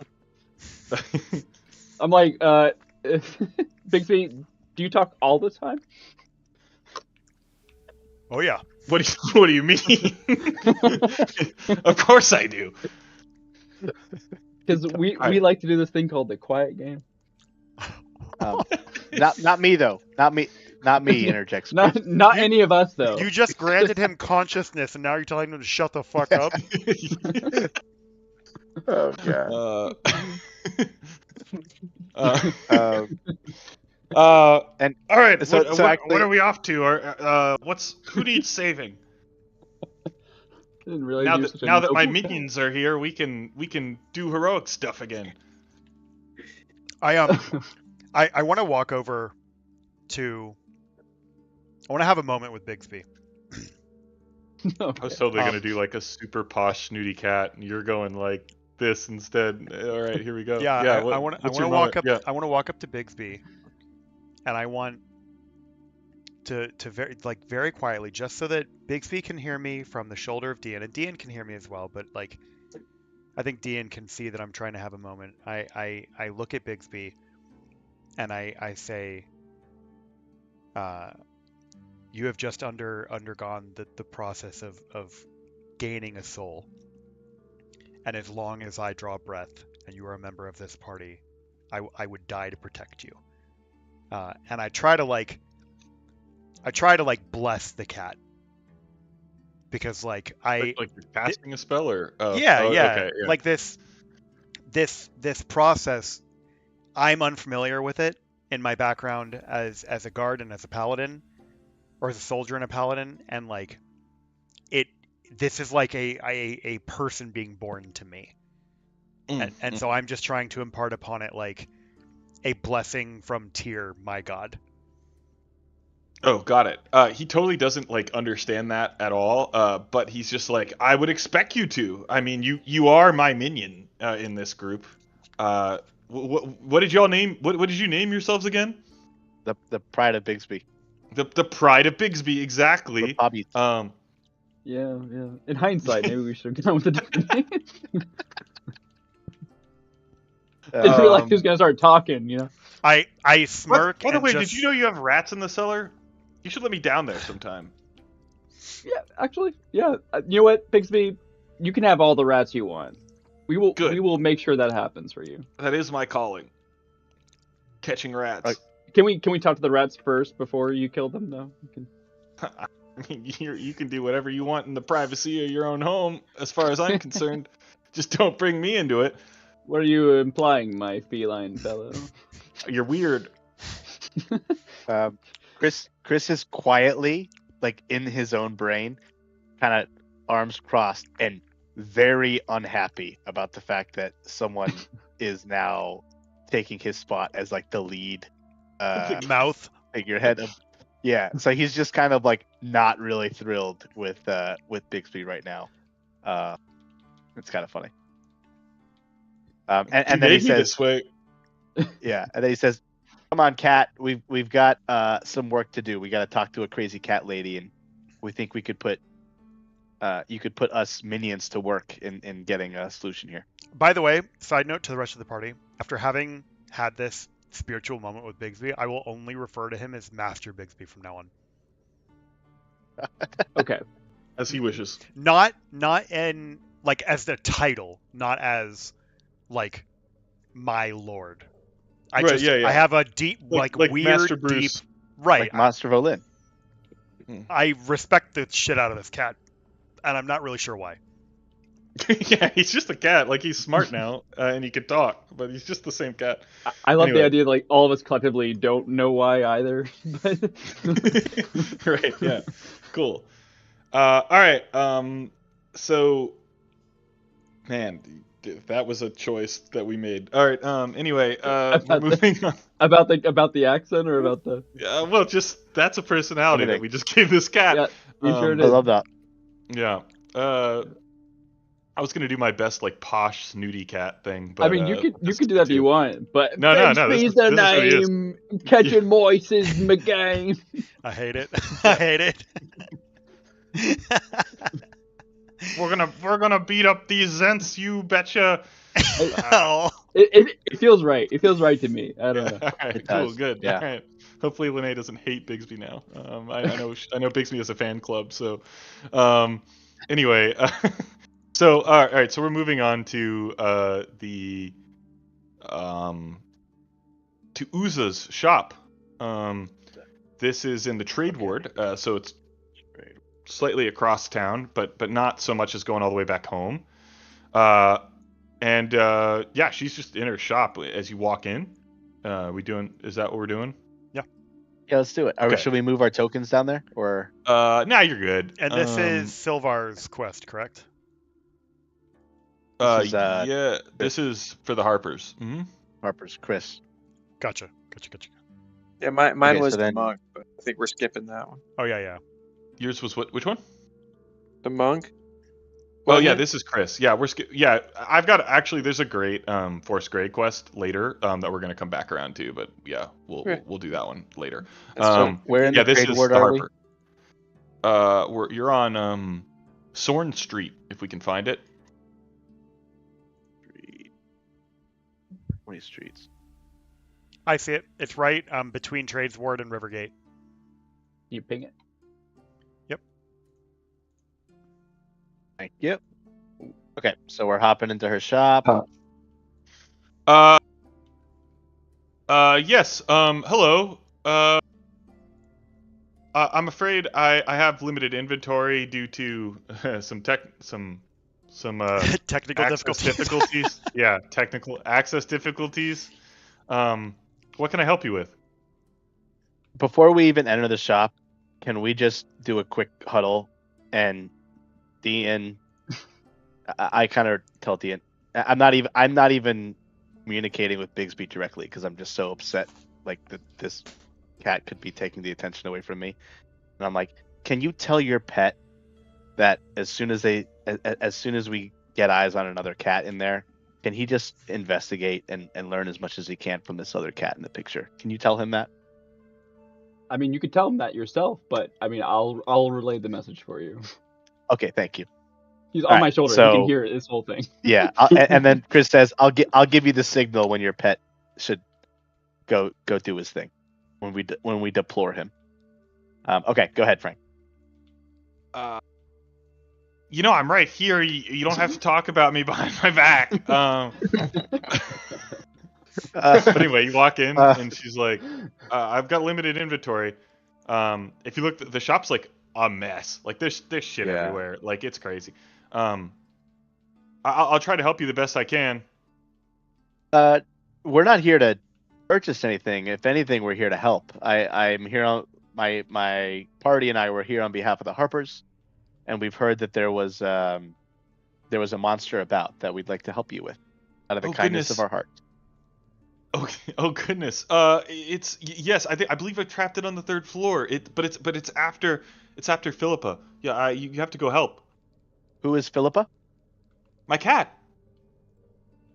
I'm like, Bigsby, do you talk all the time? Oh yeah. What do you mean? Of course I do. Because we like to do this thing called the quiet game. Not me though. Not me. Interjects. Not any of us though. You just granted him consciousness, and now you're telling him to shut the fuck up. Oh god. And all right. So what are we off to? Who needs saving? Now that my minions are here, we can do heroic stuff again. I want to walk over to. I want to have a moment with Bigsby. Okay. I was totally gonna do like a super posh snooty cat, and you're going like this instead. All right, here we go. Yeah. I want to walk up. Yeah. I want to walk up to Bigsby, and I want to very quietly, just so that Bigsby can hear me from the shoulder of Dean, and Dean can hear me as well. But like, I think Dean can see that I'm trying to have a moment. I look at Bigsby, and I say, you have just undergone the process of gaining a soul. And as long as I draw breath and you are a member of this party, I would die to protect you. And I try to bless the cat. Because like you're casting a spell or okay, yeah. Like this process, I'm unfamiliar with it in my background as a guard and as a paladin. Or as a soldier and a paladin, and like this is like a person being born to me, and so I'm just trying to impart upon it like a blessing from Tyr, my god. Oh, got it. He totally doesn't like understand that at all. But he's just like, I would expect you to. I mean, you are my minion in this group. What did y'all name? What did you name yourselves again? The Pride of Bigsby. The Pride of Bigsby, exactly. Yeah. In hindsight, maybe we should have gone with a different name. I didn't realize he was gonna start talking. You know. I smirk. By the way, did you know you have rats in the cellar? You should let me down there sometime. Yeah, actually, yeah. You know what, Bixby? You can have all the rats you want. We will make sure that happens for you. That is my calling. Catching rats. Can we talk to the rats first before you kill them? No. I mean, you can do whatever you want in the privacy of your own home, as far as I'm concerned. Just don't bring me into it. What are you implying, my feline fellow? You're weird. Chris is quietly, like in his own brain, kind of arms crossed and very unhappy about the fact that someone is now taking his spot as like the lead Mouth figurehead of. Yeah, so he's just kind of like not really thrilled with Bixby right now. It's kind of funny. And then he says, this way. yeah, and then he says, "Come on, cat. We've got some work to do. We got to talk to a crazy cat lady, and we think we could put you could put us minions to work in getting a solution here." By the way, side note to the rest of the party: after having had this spiritual moment with Bigsby, I will only refer to him as Master Bigsby from now on. Okay. As he wishes. Not in like as the title, not as like my lord. I have a deep like weird Master Bruce. deep right. Like Monster Volin. I respect the shit out of this cat, and I'm not really sure why. Yeah, he's just a cat. Like, he's smart now, and he can talk, but he's just the same cat. I love the idea that, like, all of us collectively don't know why either. Right, yeah. Cool. All right, so, man, that was a choice that we made. All right, anyway, we're moving on. About the accent, or about the... Yeah, well, just, that's a personality that we just gave this cat. Yeah, you sure did. I love that. Yeah. I was gonna do my best like posh snooty cat thing, but I mean, you could do that if you want, but no. This is the name. Catching mice is my game. I hate it. I hate it. We're gonna beat up these Zents, you betcha. It feels right. It feels right to me. I don't know. All right, cool, good. Yeah. All right. Hopefully, Lene doesn't hate Bigsby now. I know Bigsby has a fan club, so anyway. So all right, so we're moving on to to Uza's shop. This is in the trade ward, so it's slightly across town, but not so much as going all the way back home. And yeah, she's just in her shop as you walk in. Is that what we're doing? Yeah, let's do it. Should we move our tokens down there, or? Nah, you're good. And this is Silvar's quest, correct? This is for the Harpers. Mm-hmm. Harper's Chris. Gotcha. Yeah, mine was the monk, but I think we're skipping that one. Oh yeah. Yours was what? Which one? The monk. Well, yeah, this is Chris. Yeah, I've got actually. There's a great Force Grey quest later that we're gonna come back around to, but yeah, we'll do that one later. Where in the trade ward are we? You're on Sorn Street if we can find it. 20 streets. I see it. It's right between Trades Ward and Rivergate. You ping it. Yep. Thank you. Okay, so we're hopping into her shop. Yes. Hello. I'm afraid I have limited inventory due to some technical difficulties. Yeah, technical access difficulties. What can I help you with? Before we even enter the shop, can we just do a quick huddle and Dean? I kind of tell Dean, I'm not even communicating with Bigsby directly because I'm just so upset. Like this cat could be taking the attention away from me, and I'm like, can you tell your pet that as soon as we get eyes on another cat in there, can he just investigate and learn as much as he can from this other cat in the picture? Can you tell him that? I mean, you could tell him that yourself, but I mean, I'll relay the message for you. Okay, thank you. He's on my shoulder. So, he can hear this whole thing. Yeah, and then Chris says, "I'll give you the signal when your pet should go do his thing when we deplore him." Okay, go ahead, Frank. I'm right here. You don't have to talk about me behind my back. But anyway, you walk in and she's like, "I've got limited inventory. If you look, the shop's like a mess. Like there's shit everywhere. Like it's crazy. I'll try to help you the best I can." We're not here to purchase anything. If anything, we're here to help. I'm here on my party and I were here on behalf of the Harpers, and we've heard that there was a monster about that we'd like to help you with, out of the kindness of our heart. Okay. Oh goodness. Yes. I believe I trapped it on the 3rd floor. But it's after Philippa. Yeah. You have to go help. Who is Philippa? My cat.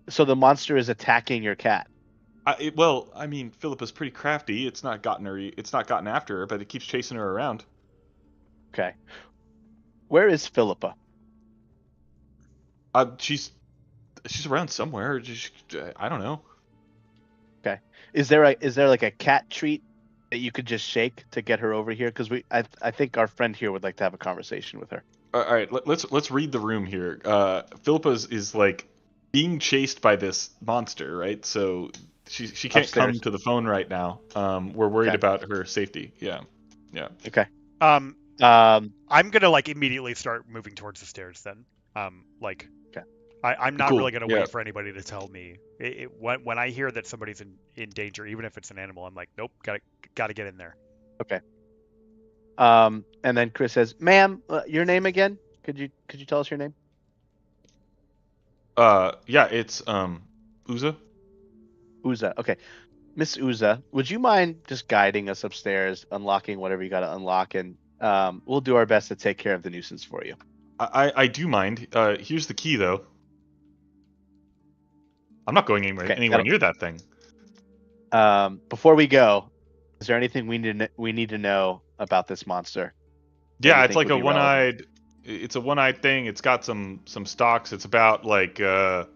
So the monster is attacking your cat. Well, I mean, Philippa's pretty crafty. It's not gotten after her, but it keeps chasing her around. Okay. Where is Philippa? She's around somewhere. I don't know. Okay. Is there like a cat treat that you could just shake to get her over here? Because I think our friend here would like to have a conversation with her. All right. Let's read the room here. Philippa is like being chased by this monster, right? So she can't come to the phone right now. We're worried about her safety. Yeah. Okay. I'm gonna like immediately start moving towards the stairs then. Okay. I'm not really gonna wait for anybody to tell me. When I hear that somebody's in danger, even if it's an animal, I'm like, nope, gotta get in there. Okay. And then Chris says, "Ma'am, your name again? Could you tell us your name?" Yeah, it's Uza. Uza. Okay. Miss Uza, would you mind just guiding us upstairs, unlocking whatever you got to unlock, and we'll do our best to take care of the nuisance for you. I do mind. Here's the key, though. I'm not going anywhere near that thing. Before we go, is there anything we need to know about this monster? Yeah, it's like a one-eyed. It's a one-eyed thing. It's got some stalks. It's about like yay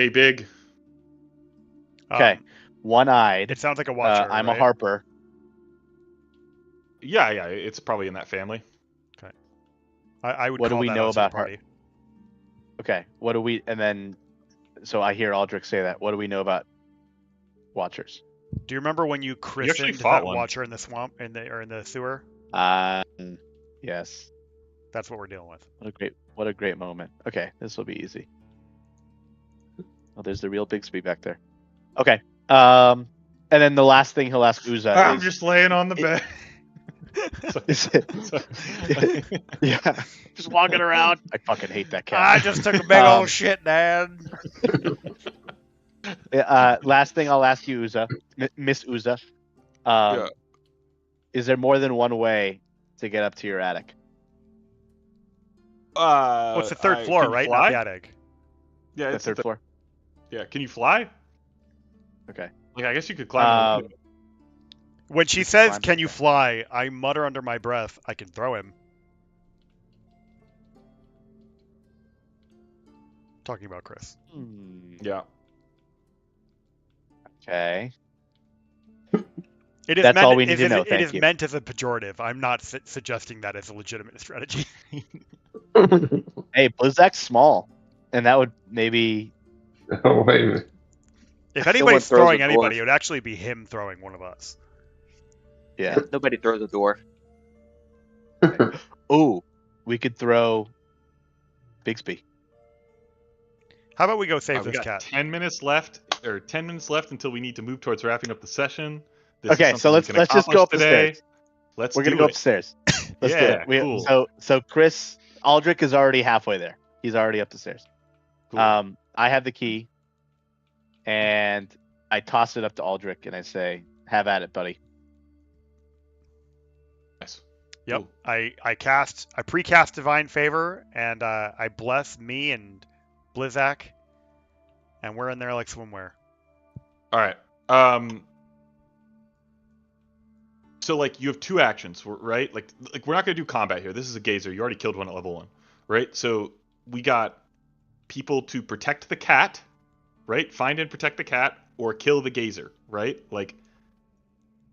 big. Okay, one-eyed. It sounds like a watcher. I'm right? a Harper. Yeah, it's probably in that family. Okay. I would. What do we know about her? Okay. What do we? And then, so I hear Aldrich say that. What do we know about watchers? Do you remember when you christened that watcher in the swamp, in the sewer? Yes. That's what we're dealing with. What a great moment. Okay, this will be easy. Oh, there's the real Bigsby back there. Okay. And then the last thing he'll ask Uza I'm just laying on the bed. Yeah, just walking around. I fucking hate that cat. I just took a big old shit, Dad. Last thing I'll ask you, Uza, Miss Uza. Is there more than one way to get up to your attic? Well, it's the 3rd floor, right? Fly? Not the attic. Yeah, it's the 3rd floor. Yeah, can you fly? Okay. Like, I guess you could climb. When she says, "Can you fly?" I mutter under my breath, "I can throw him." Talking about Chris. Yeah. Okay. That's all we need to know. It is meant as a pejorative. I'm not suggesting that as a legitimate strategy. Hey, Blizzak's small, and that would maybe. Oh, wait a minute. If anybody's throwing anybody, it would actually be him throwing one of us. Yeah. Nobody throws a door. Oh, we could throw Bigsby. How about we go save this got cat? 10 minutes left until we need to move towards wrapping up the session. Okay, so let's just go up the stairs. We're gonna go upstairs. Let's do it. Cool. So Chris Aldrich is already halfway there. He's already up the stairs. Cool. I have the key, and I toss it up to Aldrich, and I say, "Have at it, buddy." Nice. Yep. Cool. I precast Divine Favor, and I bless me and Blizzak, and we're in there like swimwear. All right. So like you have 2 actions, right? Like we're not gonna do combat here. This is a gazer. You already killed one at level 1, right? So we got people to protect the cat, right? Find and protect the cat, or kill the gazer, right? Like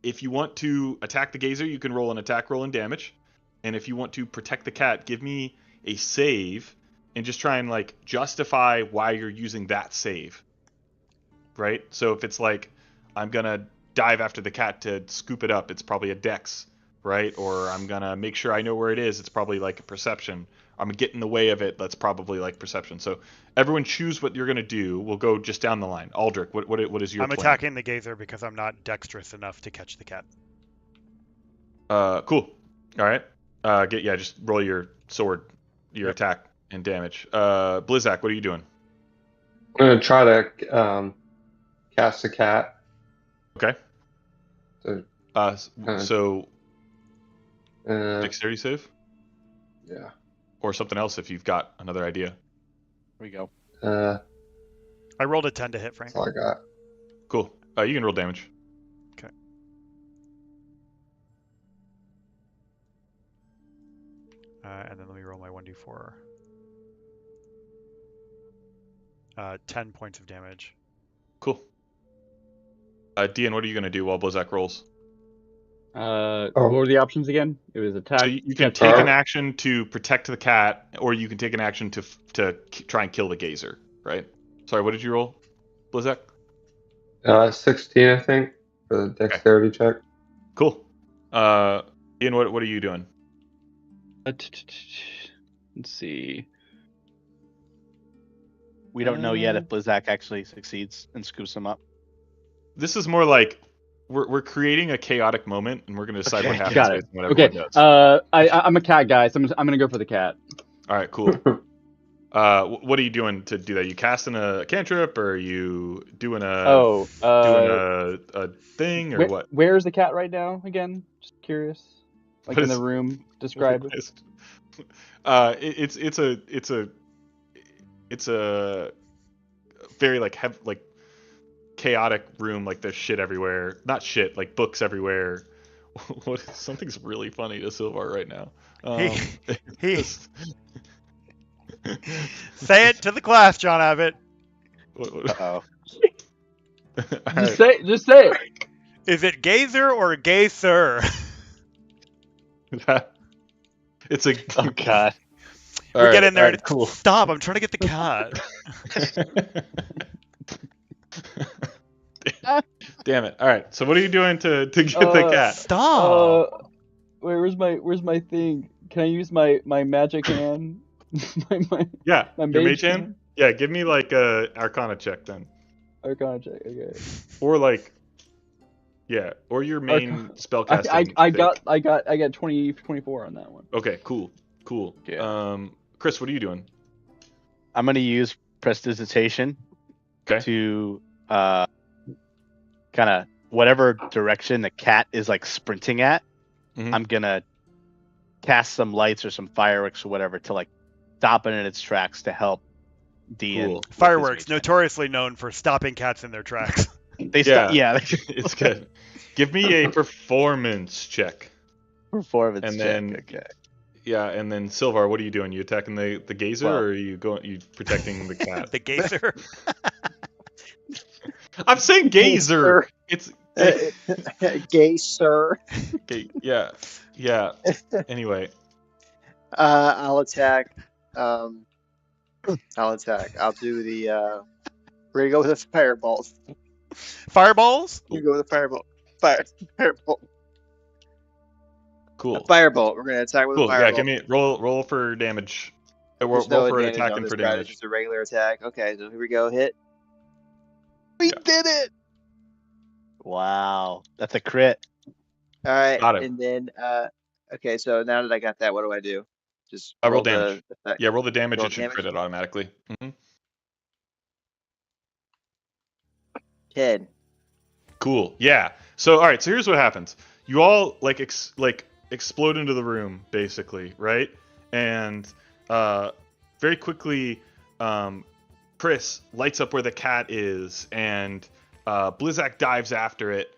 if you want to attack the gazer, you can roll an attack roll and damage. and if you want to protect the cat, give me a save, and just try and like justify why you're using that save. Right? So if it's like, I'm gonna dive after the cat to scoop it up, it's probably a dex, right? Or I'm gonna make sure I know where it is, it's probably like a perception. I'm gonna get in the way of it, that's probably like perception. So everyone choose what you're gonna do. We'll go just down the line. Aldrich, what is your plan? I'm attacking the gazer because I'm not dexterous enough to catch the cat. Cool. All right. Just roll your sword, your attack and damage. Blizzak, what are you doing? I'm gonna try to cast the cat. Okay. So dexterity save? Yeah. Or something else if you've got another idea. Here we go. I rolled a 10 to hit, Frank. That's all I got. Cool. You can roll damage. Okay. And then let me roll my 1d4. 10 points of damage. Cool. Dean, what are you going to do while Blizzak rolls? What were the options again? It was attack. So you can take an action to protect the cat, or you can take an action to try and kill the gazer, right? Sorry, what did you roll, Blizzak? 16, I think, for the dexterity check. Cool. Ian, what are you doing? Let's see. We don't know yet if Blizzak actually succeeds and scoops him up. This is more like we're creating a chaotic moment, and we're going to decide what happens. Got it. Based on what everyone Okay. does. I'm a cat guy, so I'm gonna go for the cat. All right. Cool. What are you doing to do that? You casting a cantrip, or are you doing a thing, or what? Where's the cat right now? Again, just curious. Like in the room. Describe it. It's a very like chaotic room. Like there's shit everywhere. Not shit, like books everywhere. Something's really funny to Silvar right now. Say it to the class, John Abbott. Uh-oh. Just say it. Is it gazer or gay sir? It's a Oh god. We get in there and cool. Stop, I'm trying to get the cat. Damn it. All right. So what are you doing to get the cat? Stop. Where's my thing? Can I use my magic hand? my your mage hand? Yeah, give me like a Arcana check then. Arcana check, okay. Or like or your main spellcasting. I got 24 on that one. Okay, cool. Yeah. Chris, what are you doing? I'm gonna use prestidigitation to kind of whatever direction the cat is like sprinting at. Mm-hmm. I'm gonna cast some lights or some fireworks or whatever to like stop it in its tracks to help Dean. Cool. Fireworks, notoriously known for stopping cats in their tracks. It's good. Give me a performance check. Performance and check. Then, okay. Yeah, and then Silvar, what are you doing? You attacking the gazer, or are you protecting the cat? The gazer. I'm saying gazer. It's gay sir. Okay, yeah. Anyway, I'll attack. I'll do the. We're gonna go with the fireballs. Fireballs? You go with the fireball. Firebolt. Cool. A firebolt. We're gonna attack with a firebolt. Yeah, give me roll for damage. Roll for attacking for damage. Just a regular attack. Okay, so here we go. Hit. We did it. Wow, that's a crit. All right, Got it. and then okay, so now that I got that, what do I do? Just roll damage. Roll the damage. Roll it should crit it automatically. Mm-hmm. 10. Cool. Yeah. So all right. So here's what happens. You all like explode into the room basically, right? And very quickly, Chris lights up where the cat is, and Blizzak dives after it,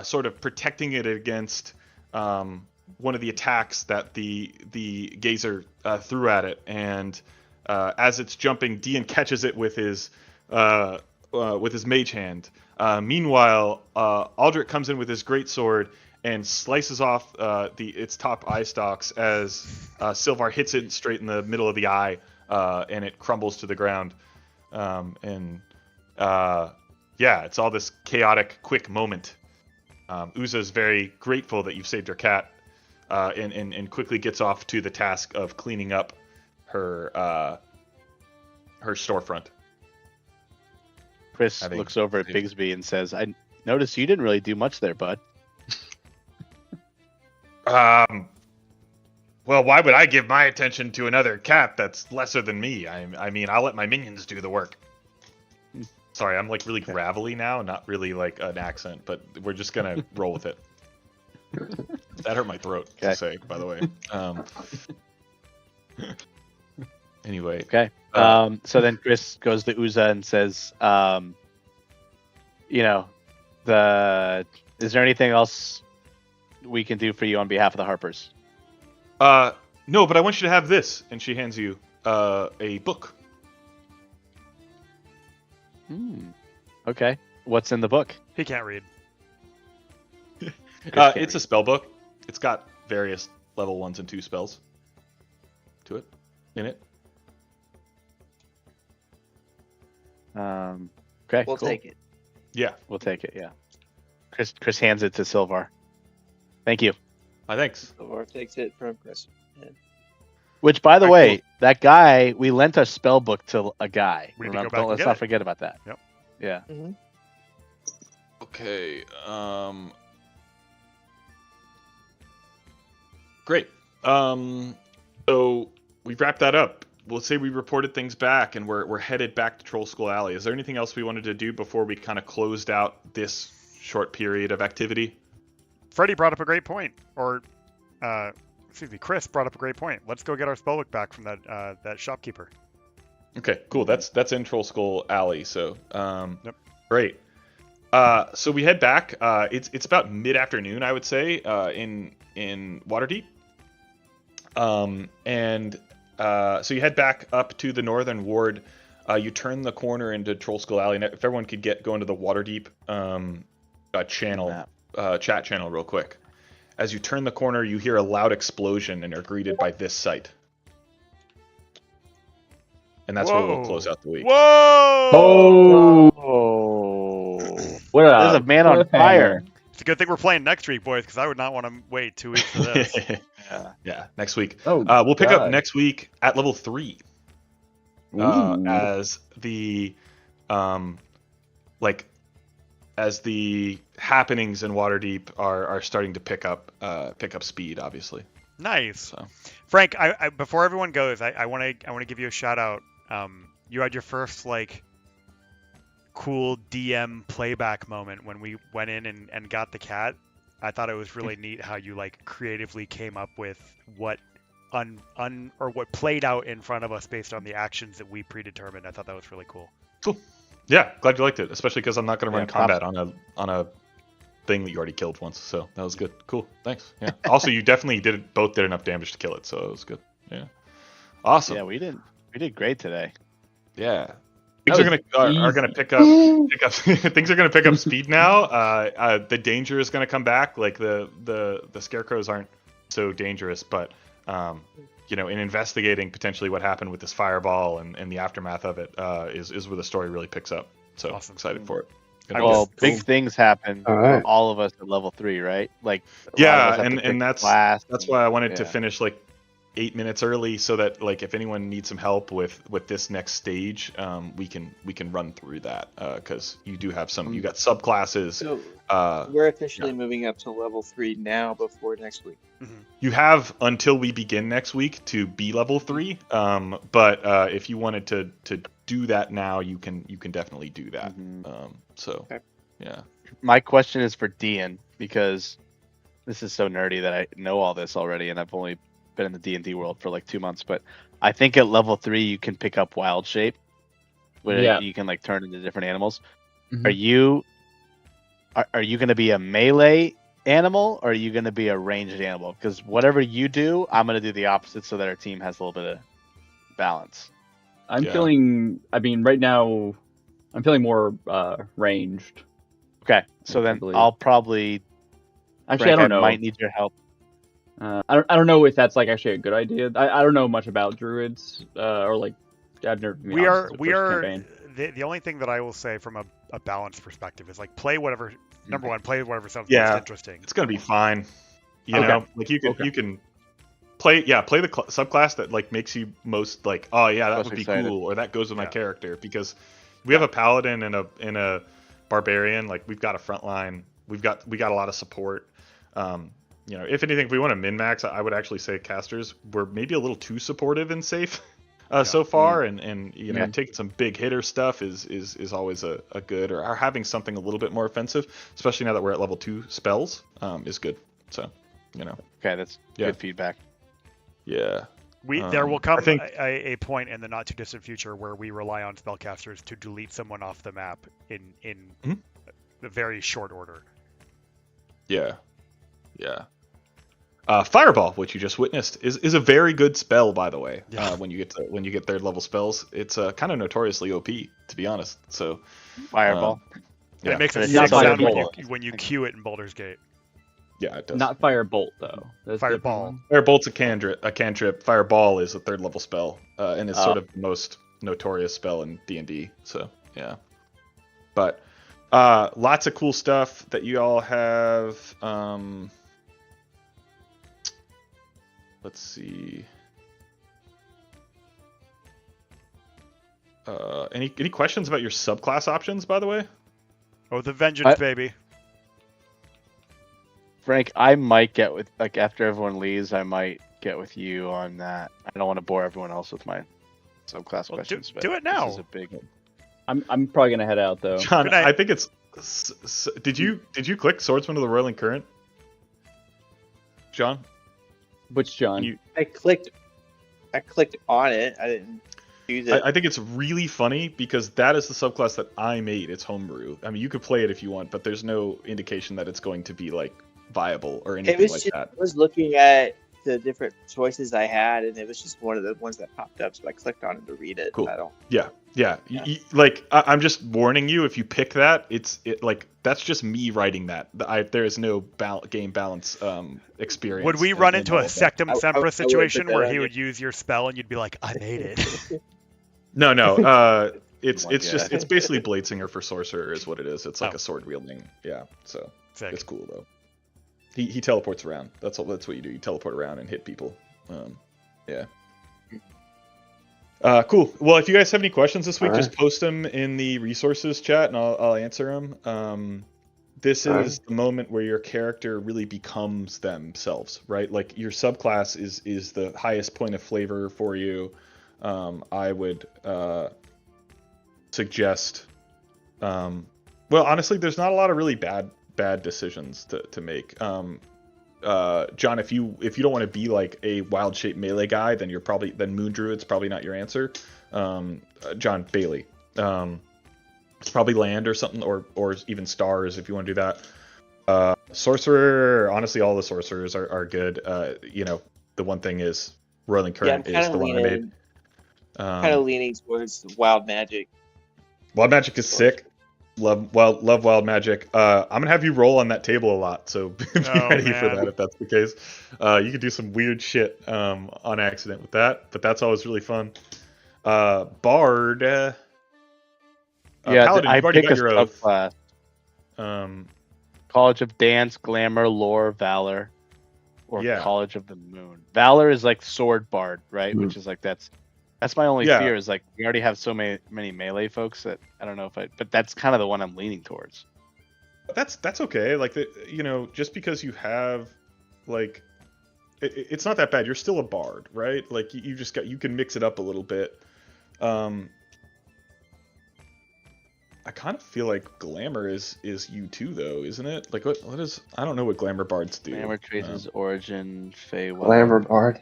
sort of protecting it against one of the attacks that the gazer threw at it. And as it's jumping, Dean catches it with his mage hand. Meanwhile, Aldrich comes in with his great sword and slices off its top eye stalks as Silvar hits it straight in the middle of the eye, and it crumbles to the ground. It's all this chaotic, quick moment. Uza's very grateful that you've saved her cat, and quickly gets off to the task of cleaning up her storefront. Chris looks over at Bigsby and says, "I noticed you didn't really do much there, bud." Well, why would I give my attention to another cat that's lesser than me? I mean, I'll let my minions do the work. Sorry, I'm like really gravelly now, not really like an accent, but we're just gonna roll with it. That hurt my throat to say, by the way. Anyway. Okay. So then Chris goes to Uza and says, is there anything else we can do for you on behalf of the Harpers? No, but I want you to have this. And she hands you a book. Okay. What's in the book? He can't read. It's a spell book. It's got various level 1s and 2 spells in it. Okay. We'll take it. Yeah. We'll take it, yeah. Chris hands it to Silvar. Thank you. Thanks. Or takes it from Chris. Yeah. Which, by the way, that guy, we lent our spell book to a guy. Let's not forget about that. Yep. Yeah. Mm-hmm. Okay. Great. So we've wrapped that up. We'll say we reported things back, and we're headed back to Troll Skull Alley. Is there anything else we wanted to do before we kind of closed out this short period of activity? Freddie brought up a great point, Chris brought up a great point. Let's go get our spellbook back from that shopkeeper. Okay, cool. That's in Troll Skull Alley. So, Yep. Great. So we head back. It's about mid-afternoon, I would say, in Waterdeep. So you head back up to the northern ward. You turn the corner into Troll Skull Alley. And if everyone could go into the Waterdeep chat channel real quick. As you turn the corner, you hear a loud explosion and are greeted by this sight. And that's where we'll close out the week. Whoa! There's a man on fire. It's a good thing we're playing next week, boys, because I would not want to wait 2 weeks for this. Yeah, next week. We'll pick up next week at level 3. As the as the happenings in Waterdeep are starting to pick up speed, obviously. Nice. So. Frank, I before everyone goes, I want to give you a shout out. You had your first cool DM playback moment when we went in and got the cat. I thought it was really neat how you creatively came up with what what played out in front of us based on the actions that we predetermined. I thought that was really cool. Cool. Yeah, glad you liked it, especially because I'm not going to run combat on a thing that you already killed once. So that was good. Cool. Thanks. Yeah. Also, you definitely both did enough damage to kill it, so it was good. Yeah. Awesome. Yeah, we did great today. Yeah. Things are gonna pick up. Things are gonna pick up speed now. The danger is gonna come back. The scarecrows aren't so dangerous, but in investigating potentially what happened with this fireball and the aftermath of it is where the story really picks up. So awesome. Excited for it. Big things happen for all of us at level 3, right? And that's why I wanted to finish 8 minutes early, so that if anyone needs some help with this next stage, we can run through that, because you do have you got subclasses. So we're officially moving up to level 3 now before next week. Mm-hmm. You have until we begin next week to be level 3, but if you wanted to do that now, you can definitely do that. Yeah. My question is for Dean, because this is so nerdy that I know all this already, and I've only been in the D&D world for 2 months, but I think at level 3 you can pick up wild shape, where you can turn into different animals. Mm-hmm. Are you going to be a melee animal, or are you going to be a ranged animal? Because whatever you do, I'm going to do the opposite, so that our team has a little bit of balance. I'm feeling. I mean, right now, I'm feeling more ranged. Okay, so then I'll probably. Actually, Frank, I don't know. Might need your help. I don't know if that's like actually a good idea. I don't know much about druids or like. I've never. We are the only thing that I will say from a balance perspective is like play whatever. Number one, play whatever sounds most interesting. It's gonna be fine. You know, like you can play the subclass that like makes you most like, oh yeah, that would be cool, or that goes with my character, because we have a paladin and a barbarian. Like we've got a front line, we got a lot of support. You know, if anything, if we want to min-max, I would actually say casters were maybe a little too supportive and safe so far, and you know, taking some big hitter stuff is always a good, or having something a little bit more offensive, especially now that we're at level 2 spells, is good. So, you know. Okay, that's good feedback. Yeah. There will come a point in the not too distant future where we rely on spellcasters to delete someone off the map in a very short order. Yeah. Fireball, which you just witnessed, is a very good spell, by the way. When you get third level spells, it's kind of notoriously OP, to be honest. So Fireball. It makes a sick sound when you cue it in Baldur's Gate. Yeah, it does. Not Firebolt though. Fireball. Firebolt's a cantrip. Fireball is a third level spell, and it's sort of the most notorious spell in D&D. So yeah, but lots of cool stuff that you all have. Let's see. Any questions about your subclass options, by the way? Oh, the vengeance, baby. Frank, I might get with, like, after everyone leaves, I might get with you on that. I don't want to bore everyone else with my subclass questions. Do it now. This is a big... I'm probably gonna head out though. John, I think it's. Did you click Swordsman of the Roiling Current? John? Which John? I clicked on it. I didn't use it. I think it's really funny because that is the subclass that I made. It's homebrew. I mean, you could play it if you want, but there's no indication that it's going to be like viable or anything like that. I was looking at the different choices I had, and it was just one of the ones that popped up, so I clicked on it to read it. Cool. Yeah. Like, I'm just warning you, if you pick that, like that's just me writing that. There is no game balance experience. Would we run into a Sectum Sempra situation where he would use your spell and you'd be like, I made it? No. It's basically Bladesinger for sorcerer is what it is. It's like a sword wielding. Yeah. So it's cool though. He teleports around. That's what you do. You teleport around and hit people. Yeah. Cool. Well, if you guys have any questions this week, just post them in the resources chat, and I'll answer them. This is the moment where your character really becomes themselves, right? Like your subclass is the highest point of flavor for you. I would suggest. Well, honestly, there's not a lot of really bad decisions to make. John, if you don't want to be like a wild shape melee guy, then then Moon Druid's probably not your answer. John Bailey. It's probably land or something, or even stars if you want to do that. Sorcerer, honestly, all the sorcerers are good. You know, the one thing is Roiling Current is the one I made. Kind of leaning towards Wild Magic. Wild Magic is sick. Love Wild Magic. I'm gonna have you roll on that table a lot, so be ready for that if that's the case. You could do some weird shit on accident with that, but that's always really fun. Bard. Paladin, I pick a subclass. College of Dance, Glamour, Lore, Valor, or College of the Moon. Valor is like Sword Bard, right? Which is like that's my only fear is like we already have so many melee folks that I don't know but that's kind of the one I'm leaning towards. That's okay. Like just because you have like it's not that bad. You're still a bard, right? Like you can mix it up a little bit. I kind of feel like Glamour is you too though, isn't it? Like what is I don't know what Glamour bards do. Glamour traces origin, Feywild. Glamour bard.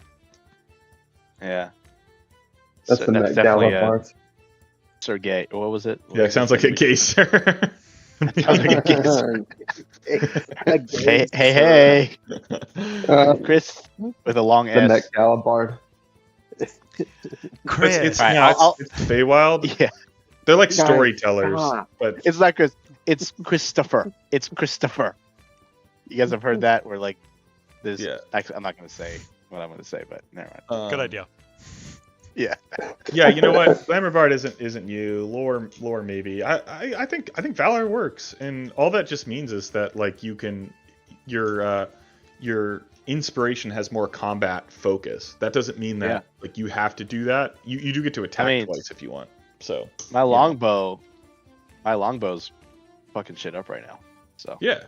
Yeah. That's the Met Gala part. Sir Gay. What was it? Yeah, it sounds like a gay sir. Hey. Chris with a long the S. Met Gala bard. Chris. It's Feywild. Yeah. They're like storytellers, but it's not Chris. It's Christopher. It's Christopher. You guys have heard that? Where like, there's. Yeah. Actually, I'm not going to say what I'm going to say, but never mind. Good idea. Yeah. Yeah, you know what? Glamour Bard isn't you. Lore maybe. I think Valor works, and all that just means is that like you can your inspiration has more combat focus. That doesn't mean that like you have to do that. You do get to attack twice if you want. So my longbow's fucking shit up right now. So yeah.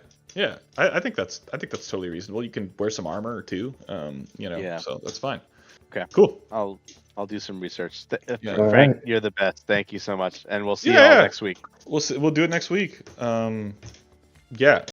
I think that's totally reasonable. You can wear some armor too. So that's fine. Okay, cool. I'll do some research. Yeah. Frank, you're the best. Thank you so much, and we'll see you all next week. We'll do it next week. Yeah.